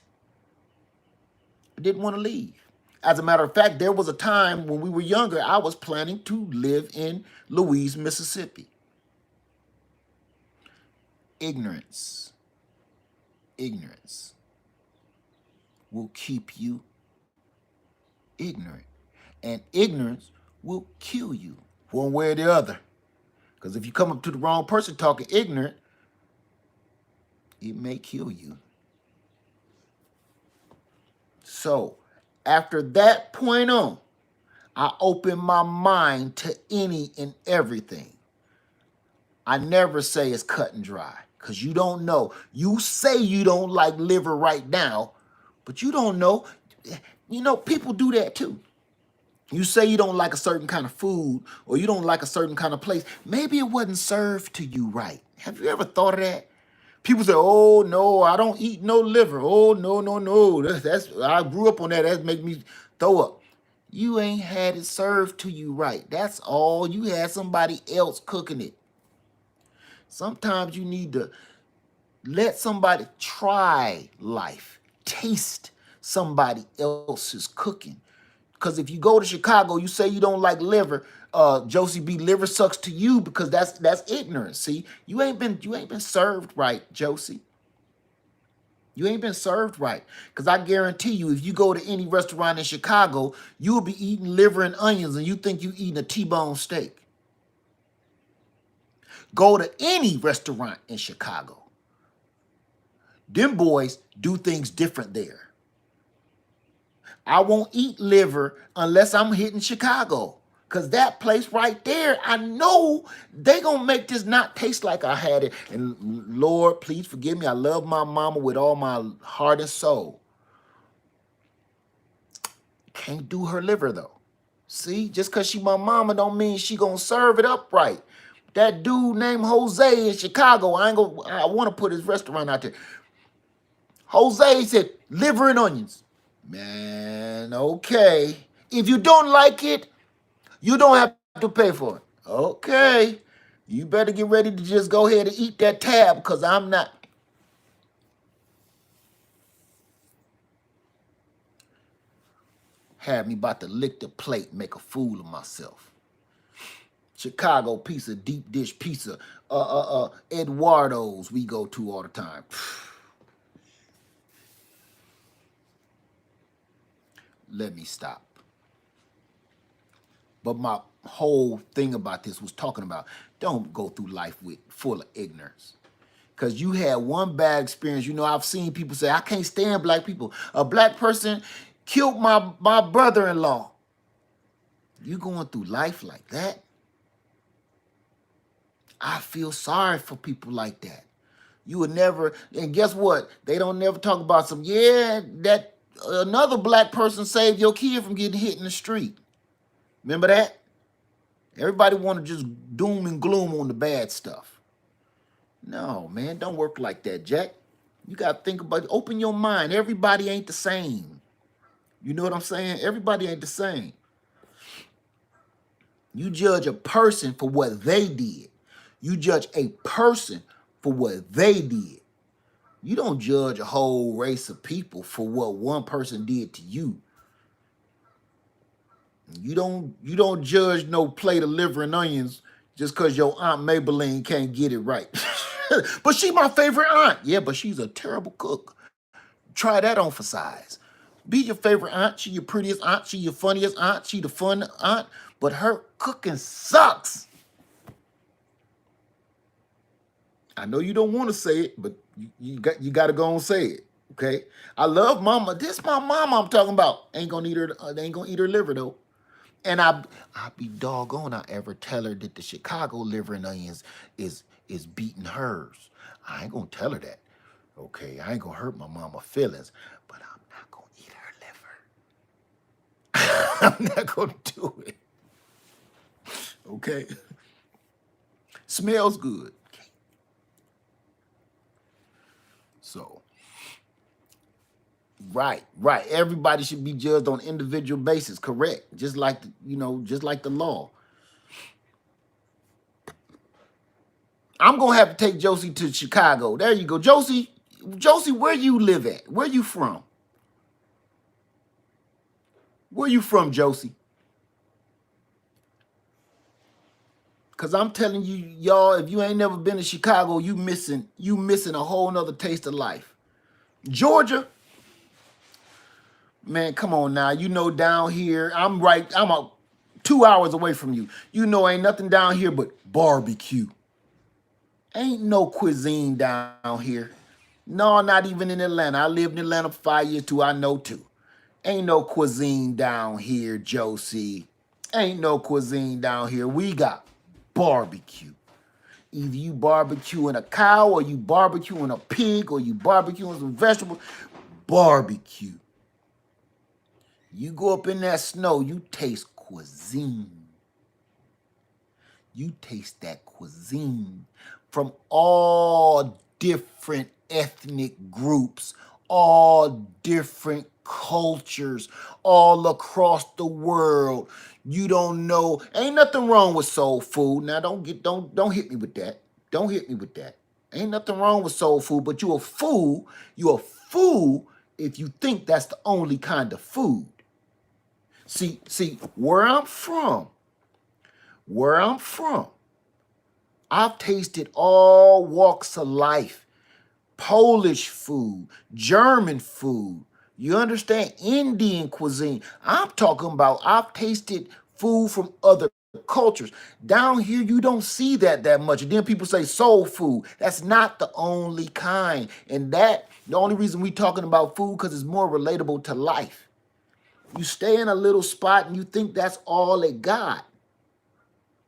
S3: I didn't want to leave. As a matter of fact, there was a time when we were younger, I was planning to live in Louise, Mississippi. Ignorance will keep you ignorant. And ignorance will kill you one way or the other. Because if you come up to the wrong person talking ignorant, it may kill you. So, after that point on, I open my mind to any and everything. I never say it's cut and dry because you don't know. You say you don't like liver right now, but you don't know. You know, people do that too. You say you don't like a certain kind of food or you don't like a certain kind of place. Maybe it wasn't served to you right. Have you ever thought of that? People say, "Oh no, I don't eat no liver." Oh no, no, no. That's I grew up on that. That make me throw up. You ain't had it served to you right. That's all. You had somebody else cooking it. Sometimes you need to let somebody try life, taste somebody else's cooking. Because if you go to Chicago, you say you don't like liver, Josie B, liver sucks to you because that's ignorance. See, you ain't been served right, Josie. You ain't been served right. Because I guarantee you, if you go to any restaurant in Chicago, you'll be eating liver and onions and you think you eating a T-bone steak. Go to any restaurant in Chicago. Them boys do things different there. I won't eat liver unless I'm hitting Chicago. Because that place right there, I know they going to make this not taste like I had it. And Lord, please forgive me. I love my mama with all my heart and soul. Can't do her liver though. See, just because she my mama don't mean she going to serve it up right. That dude named Jose in Chicago, I want to put his restaurant out there. Jose said, liver and onions. Man, okay. If you don't like it, you don't have to pay for it. Okay. You better get ready to just go ahead and eat that tab because I'm not. Had me about to lick the plate, make a fool of myself. Chicago pizza, deep dish pizza, Eduardo's we go to all the time. Let me stop. But my whole thing about this was talking about don't go through life with full of ignorance. Because you had one bad experience. You know, I've seen people say, I can't stand black people. A black person killed my brother-in-law. You going through life like that? I feel sorry for people like that. You would never, and guess what? They don't never talk about that another black person saved your kid from getting hit in the street. Remember that? Everybody want to just doom and gloom on the bad stuff. No, man, don't work like that, Jack. You got to think about it. Open your mind. Everybody ain't the same. You know what I'm saying? Everybody ain't the same. You judge a person for what they did. You judge a person for what they did. You don't judge a whole race of people for what one person did to you. You don't judge no plate of liver and onions just because your Aunt Maybelline can't get it right. But she my favorite aunt. Yeah, but she's a terrible cook. Try that on for size. Be your favorite aunt. She your prettiest aunt. She your funniest aunt. She the fun aunt. But her cooking sucks. I know you don't want to say it, but you got to go and say it. Okay. I love mama. This my mama I'm talking about. Ain't gonna eat her. They ain't gonna eat her liver though. And I be doggone I ever tell her that the Chicago liver and onions is beating hers. I ain't gonna tell her that. Okay, I ain't gonna hurt my mama feelings, but I'm not gonna eat her liver. I'm not gonna do it. Okay. Smells good. So right. Everybody should be judged on individual basis, correct? Just like just like the law. I'm gonna have to take Josie to Chicago. There you go, Josie. Josie, where you live at? Where you from? Where you from, Josie? Cause I'm telling you, y'all, if you ain't never been to Chicago, you missing a whole nother taste of life. Georgia, Man, come on now. You know down here, I'm a 2 hours away from you. You know ain't nothing down here but barbecue. Ain't no cuisine down here. No, not even in Atlanta. I lived in Atlanta for 5 years too. I know too. Ain't no cuisine down here, Josie. Ain't no cuisine down here. We got barbecue. Either you barbecuing a cow or you barbecuing a pig or you barbecuing some vegetables. Barbecue. You go up in that snow, you taste cuisine. You taste that cuisine from all different ethnic groups, all different cultures, all across the world. You don't know, ain't nothing wrong with soul food. Now don't hit me with that. Don't hit me with that. Ain't nothing wrong with soul food, but you a fool. You a fool if you think that's the only kind of food. See, where I'm from, I've tasted all walks of life. Polish food, German food. You understand? Indian cuisine. I'm talking about I've tasted food from other cultures. Down here, you don't see that much. And then people say soul food. That's not the only kind. And that, the only reason we talking about food, because it's more relatable to life. You stay in a little spot and you think that's all it got.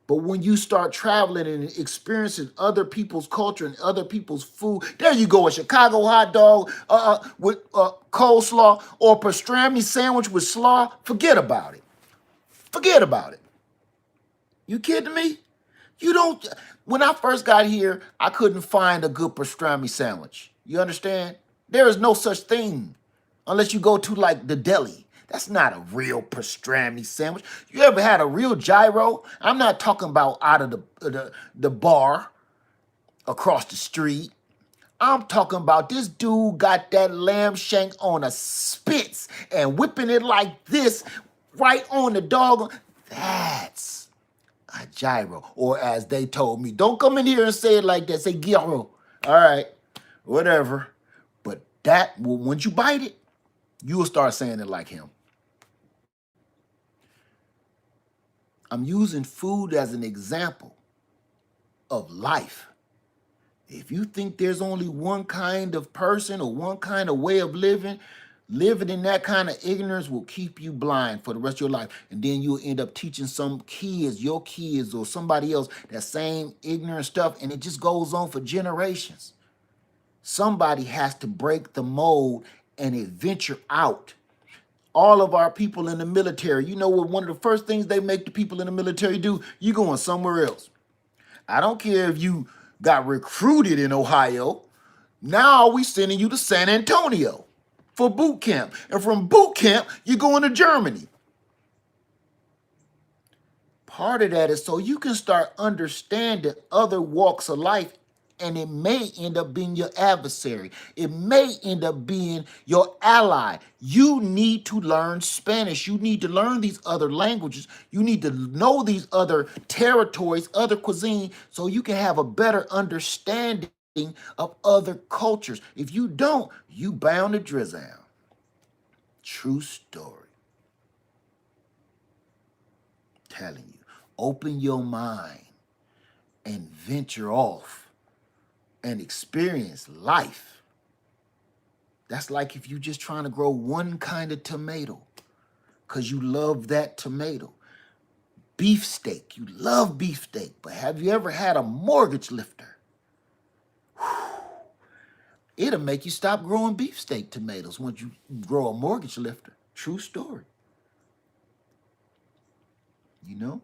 S3: But when you start traveling and experiencing other people's culture and other people's food, there you go, a Chicago hot dog with coleslaw or a pastrami sandwich with slaw. Forget about it. Forget about it. You kidding me? You don't. When I first got here, I couldn't find a good pastrami sandwich. You understand? There is no such thing unless you go to like the deli. That's not a real pastrami sandwich. You ever had a real gyro? I'm not talking about out of the bar across the street. I'm talking about this dude got that lamb shank on a spits and whipping it like this right on the dog. That's a gyro. Or as they told me, don't come in here and say it like that. Say gyro. All right, whatever. But that, once you bite it, you'll start saying it like him. I'm using food as an example of life. If you think there's only one kind of person or one kind of way of living, living in that kind of ignorance will keep you blind for the rest of your life. And then you'll end up teaching some kids, your kids or somebody else, that same ignorant stuff. And it just goes on for generations. Somebody has to break the mold and adventure out. All of our people in the military, you know what one of the first things they make the people in the military do? You going somewhere else. I don't care if you got recruited in Ohio. Now we sending you to San Antonio for boot camp. And from boot camp, you're going to Germany. Part of that is so you can start understanding other walks of life, and it may end up being your adversary. It may end up being your ally. You need to learn Spanish. You need to learn these other languages. You need to know these other territories, other cuisine, so you can have a better understanding of other cultures. If you don't, you bound to drizzle. True story. Telling you, open your mind and venture off and experience life. That's like if you just trying to grow one kind of tomato because you love that tomato. Beefsteak, you love beefsteak, but have you ever had a mortgage lifter? It'll make you stop growing beefsteak tomatoes once you grow a mortgage lifter. True story. You know?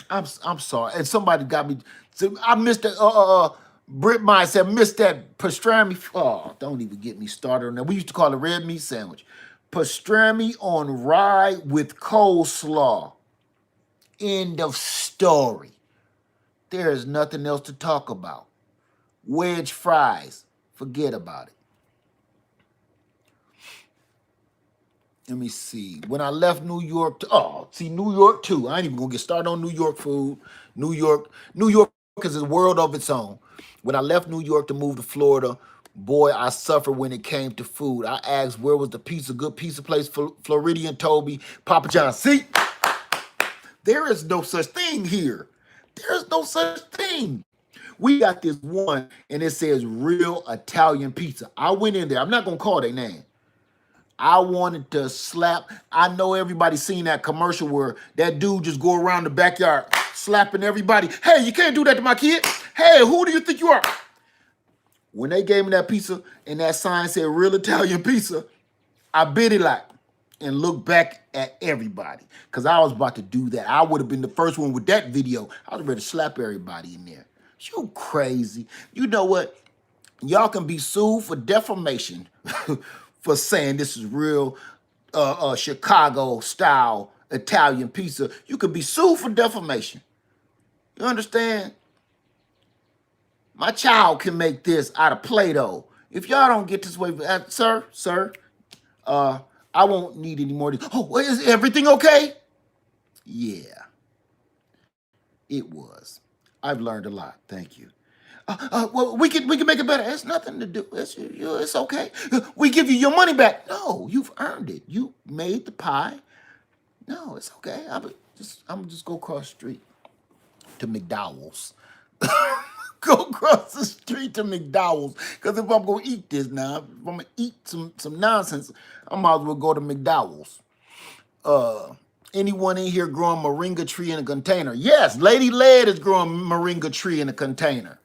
S3: I'm sorry. And somebody got me. So I missed that. Britt Meyer said, missed that pastrami. Oh, don't even get me started on that. We used to call it red meat sandwich. Pastrami on rye with coleslaw. End of story. There is nothing else to talk about. Wedge fries. Forget about it. Let me see. When I left New York, New York too. I ain't even gonna get started on New York food. New York is a world of its own. When I left New York to move to Florida, Boy, I suffered when it came to food. I asked where was the pizza, good pizza place. Floridian told me, Papa John. See, there is no such thing here. There is no such thing. We got this one, and it says real Italian pizza. I went in there. I'm not gonna call their name. I wanted to slap. I know everybody's seen that commercial where that dude just go around the backyard slapping everybody. Hey, you can't do that to my kid. Hey, who do you think you are? When they gave me that pizza and that sign said real Italian pizza, I bit it like and looked back at everybody because I was about to do that. I would have been the first one with that video. I was ready to slap everybody in there. You crazy. You know what? Y'all can be sued for defamation for saying this is real Chicago style Italian pizza. You could be sued for defamation. You understand? My child can make this out of Play-Doh. If y'all don't get this way, sir, I won't need any more. Oh, is everything okay? Yeah, it was. I've learned a lot. Thank you. Well, we can make it better. It's nothing to do. It's okay. We give you your money back. No, you've earned it. You made the pie. No, it's okay. I'm just go across the street to McDowell's. Go across the street to McDowell's. Because if I'm gonna eat this now, if I'm gonna eat some nonsense, I might as well go to McDowell's. Anyone in here growing moringa tree in a container? Yes, Lady Led is growing moringa tree in a container.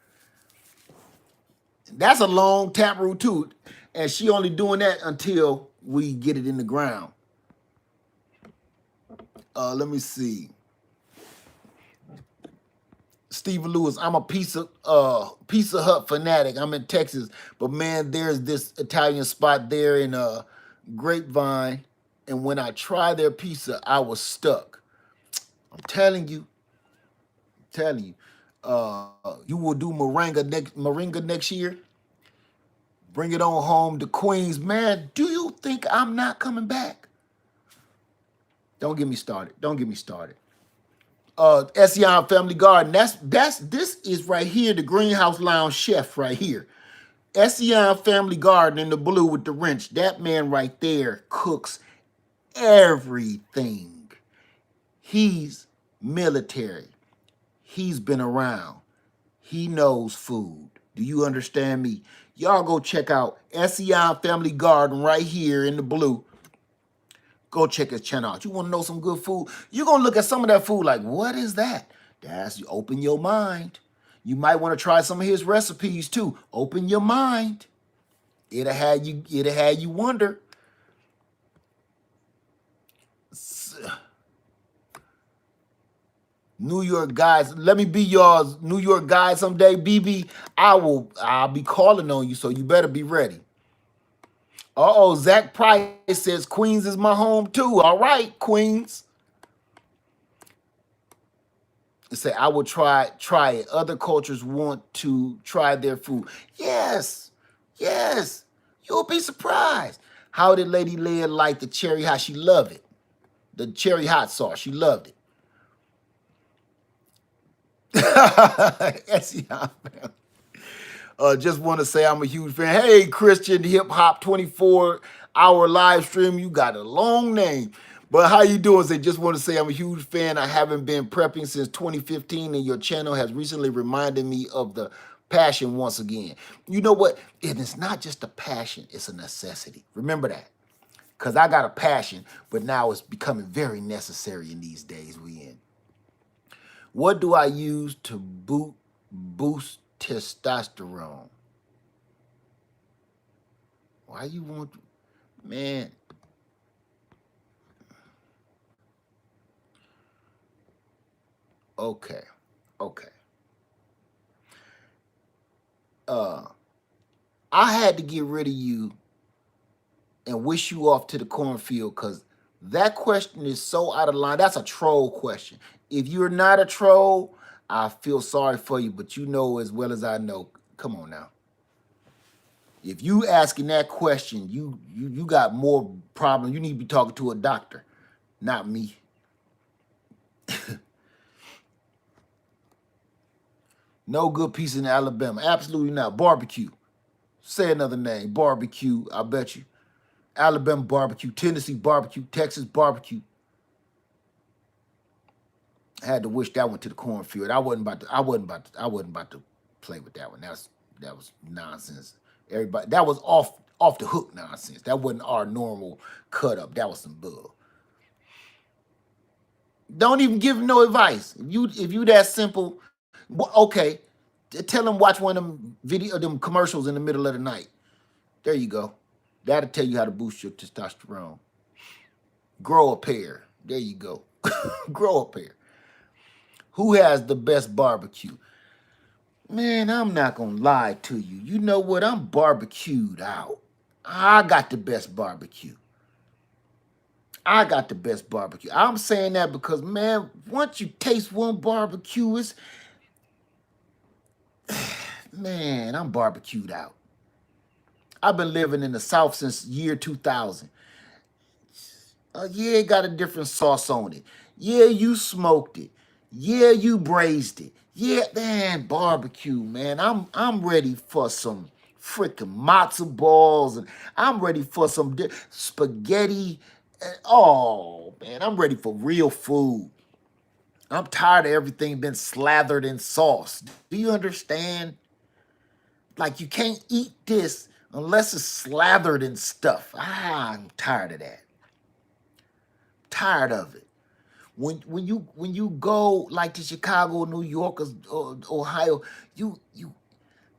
S3: That's a long taproot too. And she only doing that until we get it in the ground. Let me see. Stephen Lewis, I'm a Pizza Hut fanatic. I'm in Texas, but man, there's this Italian spot there in Grapevine, and when I tried their pizza, I was stuck. I'm telling you. You will do moringa next year. Bring it on home to Queens, man. Do you think I'm not coming back? Don't get me started. Essian Family Garden. This is right here, the Greenhouse Lounge chef right here. Essian Family Garden in the blue with the wrench. That man right there cooks everything. He's military. He's been around. He knows food. Do you understand me? Y'all go check out Essian Family Garden right here in the blue. Go check his channel out. You want to know some good food? You're going to look at some of that food like, what is that? That's, you open your mind. You might want to try some of his recipes too. Open your mind. It'll have you wonder. New York guys, let me be y'all's New York guy someday, BB. I'll be calling on you, so you better be ready. Zach Price says Queens is my home too. All right, Queens. Say I will try it. Other cultures want to try their food. Yes. You'll be surprised. How did Lady Leah like the cherry hot? She loved it. The cherry hot sauce. She loved it. Just want to say I'm a huge fan. Hey, Christian Hip Hop 24-hour live stream. You got a long name. But how you doing? Say, just want to say I'm a huge fan. I haven't been prepping since 2015, and your channel has recently reminded me of the passion once again. You know what? And it's not just a passion, it's a necessity. Remember that. Because I got a passion, but now it's becoming very necessary in these days we in. What do I use to boost testosterone? Why you want, man? Okay. I had to get rid of you and wish you off to the cornfield because that question is so out of line. That's a troll question. If you're not a troll, I feel sorry for you, but you know as well as I know. Come on now. If you asking that question, you got more problems. You need to be talking to a doctor, not me. No good pizza in Alabama. Absolutely not. Barbecue. Say another name. Barbecue, I bet you. Alabama barbecue, Tennessee barbecue, Texas barbecue. I had to wish that one to the cornfield. I wasn't about to play with that one. That was nonsense. Everybody, that was off the hook nonsense. That wasn't our normal cut up. That was some bull. Don't even give them no advice. If you that simple, okay, tell them watch one of them commercials in the middle of the night. There you go. That'll tell you how to boost your testosterone. Grow a pair. There you go. Grow a pair. Who has the best barbecue? Man, I'm not gonna lie to you. You know what? I'm barbecued out. I got the best barbecue. I got the best barbecue. I'm saying that because, man, once you taste one barbecue, man, I'm barbecued out. I've been living in the South since year 2000. Yeah, it got a different sauce on it. Yeah, you smoked it. Yeah, you braised it. Yeah, man, barbecue, man. I'm ready for some freaking matzo balls, and I'm ready for some spaghetti. Oh man, I'm ready for real food. I'm tired of everything being slathered in sauce. Do you understand? Like you can't eat this unless it's slathered in stuff. I'm tired of that. Tired of it. When you go like to Chicago, New York, or Ohio, you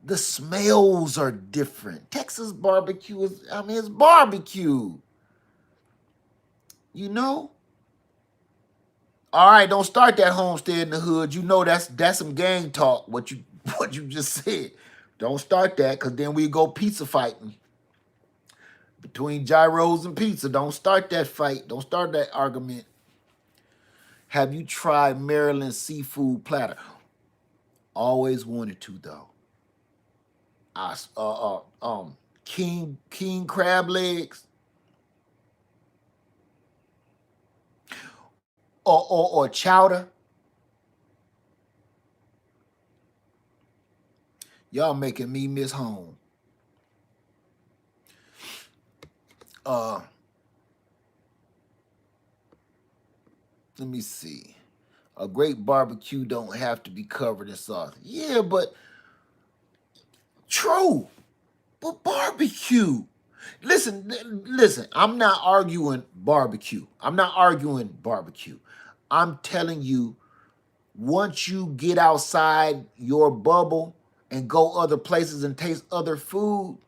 S3: the smells are different. Texas barbecue is, I mean, it's barbecue. You know? All right, don't start that homestead in the hood. You know that's some gang talk, what you what you just said. Don't start that, because then we go pizza fighting between gyros and pizza. Don't start that fight. Don't start that argument. Have you tried Maryland seafood platter? Always wanted to though. I king crab legs, or chowder. Y'all making me miss home. Uh, Let me see. A great barbecue don't have to be covered in sauce. Yeah, but true. But barbecue. Listen. I'm not arguing barbecue. I'm not arguing barbecue. I'm telling you, once you get outside your bubble and go other places and taste other food,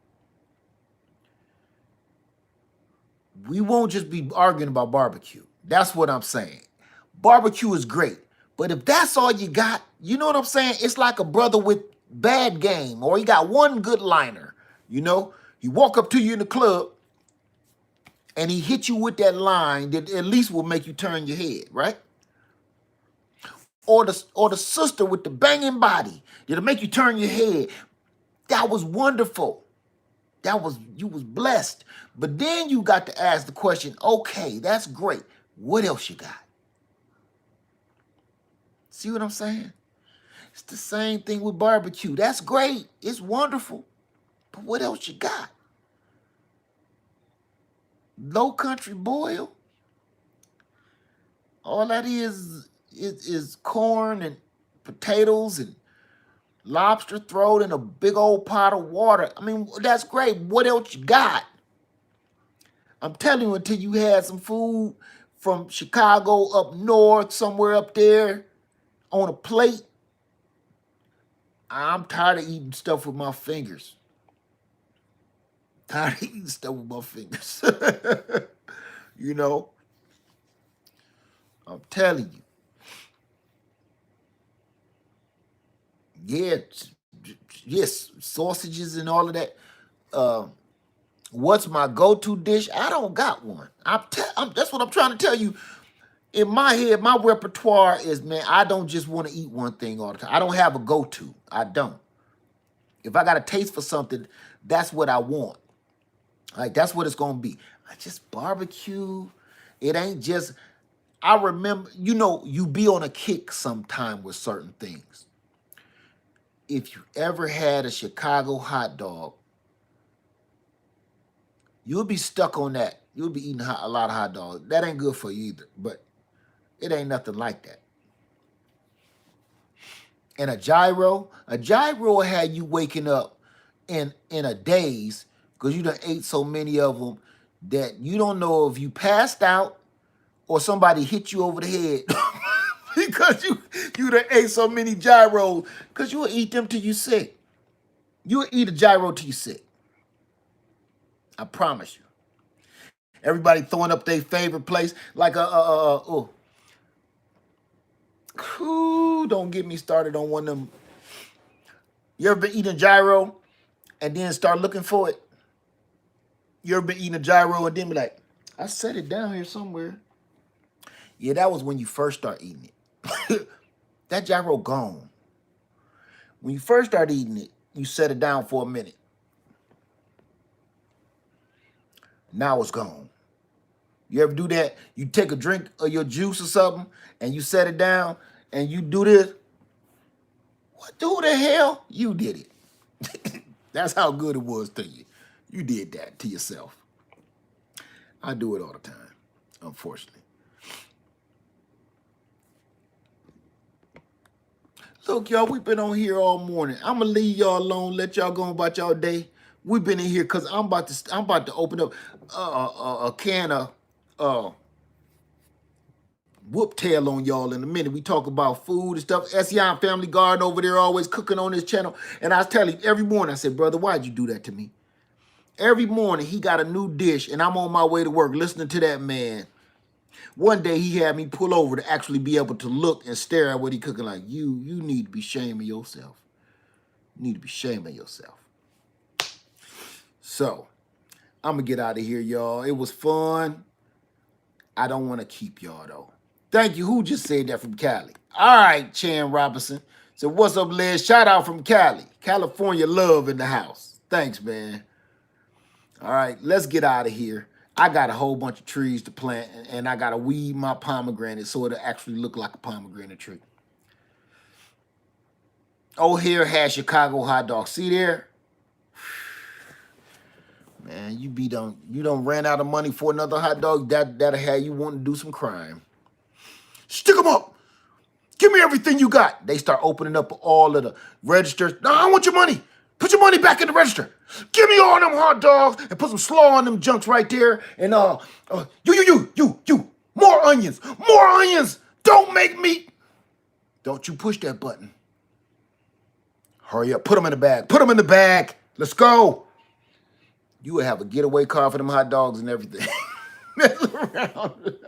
S3: we won't just be arguing about barbecue. That's what I'm saying. Barbecue is great. But if that's all you got, you know what I'm saying? It's like a brother with bad game, or he got one good liner. You know, he walk up to you in the club and he hit you with that line that at least will make you turn your head, right? Or the sister with the banging body that'll make you turn your head. That was wonderful. You was blessed. But then you got to ask the question, okay, that's great. What else you got? See what I'm saying? It's the same thing with barbecue. That's great. It's wonderful. But what else you got? Low country boil? All that is corn and potatoes and lobster thrown in a big old pot of water. I mean, that's great. What else you got? I'm telling you, until you had some food from Chicago up north, somewhere up there on a plate, I'm tired of eating stuff with my fingers. Tired of eating stuff with my fingers. You know, I'm telling you. Yeah, yes, sausages and all of that. Uh, what's my go-to dish? I don't got one. That's what I'm trying to tell you. In my head, my repertoire is, man, I don't just want to eat one thing all the time. I don't have a go-to. I don't. If I got a taste for something, that's what I want. Like, that's what it's going to be. I just barbecue. It ain't just, I remember, you be on a kick sometime with certain things. If you ever had a Chicago hot dog You'll be stuck on that. You'll be eating a lot of hot dogs. That ain't good for you either, but it ain't nothing like that. And a gyro will have you waking up in a daze because you done ate so many of them that you don't know if you passed out or somebody hit you over the head because you done ate so many gyros because you'll eat them till you sick. You'll eat a gyro till you sick. I promise you. Everybody throwing up their favorite place like oh. Ooh, don't get me started on one of them. You ever been eating gyro and then start looking for it? You ever been eating a gyro and then be like, I set it down here somewhere. Yeah, that was when you first start eating it. That gyro gone. When you first start eating it, you set it down for a minute. Now it's gone. You ever do that? You take a drink of your juice or something and you set it down and you do this. What the hell? You did it. That's how good it was to you. You did that to yourself. I do it all the time, unfortunately. Look, y'all, we've been on here all morning. I'm gonna leave y'all alone, let y'all go about y'all day. We've been in here because I'm about to open up a can of whoop tail on y'all in a minute. We talk about food and stuff. Sion Family Garden over there always cooking on this channel. And I was telling him every morning, I said, brother, why'd you do that to me? Every morning he got a new dish and I'm on my way to work listening to that man. One day he had me pull over to actually be able to look and stare at what he cooking like. You need to be shaming yourself. You need to be shaming yourself. So, I'm going to get out of here, y'all. It was fun. I don't want to keep y'all, though. Thank you. Who just said that from Cali? All right, Chan Robinson. So, what's up, Les? Shout out from Cali. California love in the house. Thanks, man. All right, let's get out of here. I got a whole bunch of trees to plant, and I got to weed my pomegranate so it'll actually look like a pomegranate tree. O'Hare has Chicago hot dog. See there? Man, you don't ran out of money for another hot dog. That'll have you wanting to do some crime. Stick them up. Give me everything you got. They start opening up all of the registers. No, I want your money. Put your money back in the register. Give me all them hot dogs and put some slaw on them junks right there. And you. More onions. More onions. Don't make me. Don't you push that button. Hurry up. Put them in the bag. Put them in the bag. Let's go. You would have a getaway car for them hot dogs and everything. Mess around.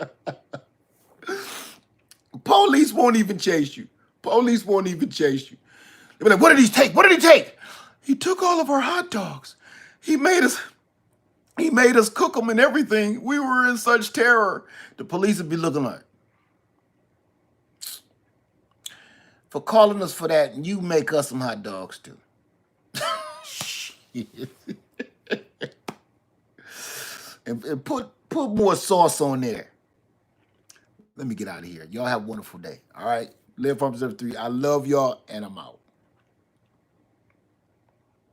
S3: Police won't even chase you. Police won't even chase you. They'll be like, what did he take? What did he take? He took all of our hot dogs. He made us cook them and everything. We were in such terror. The police would be looking like, for calling us for that, and you make us some hot dogs too. and put more sauce on there. Let me get out of here. Y'all have a wonderful day. All right. Live Farm 3. I love y'all, and I'm out.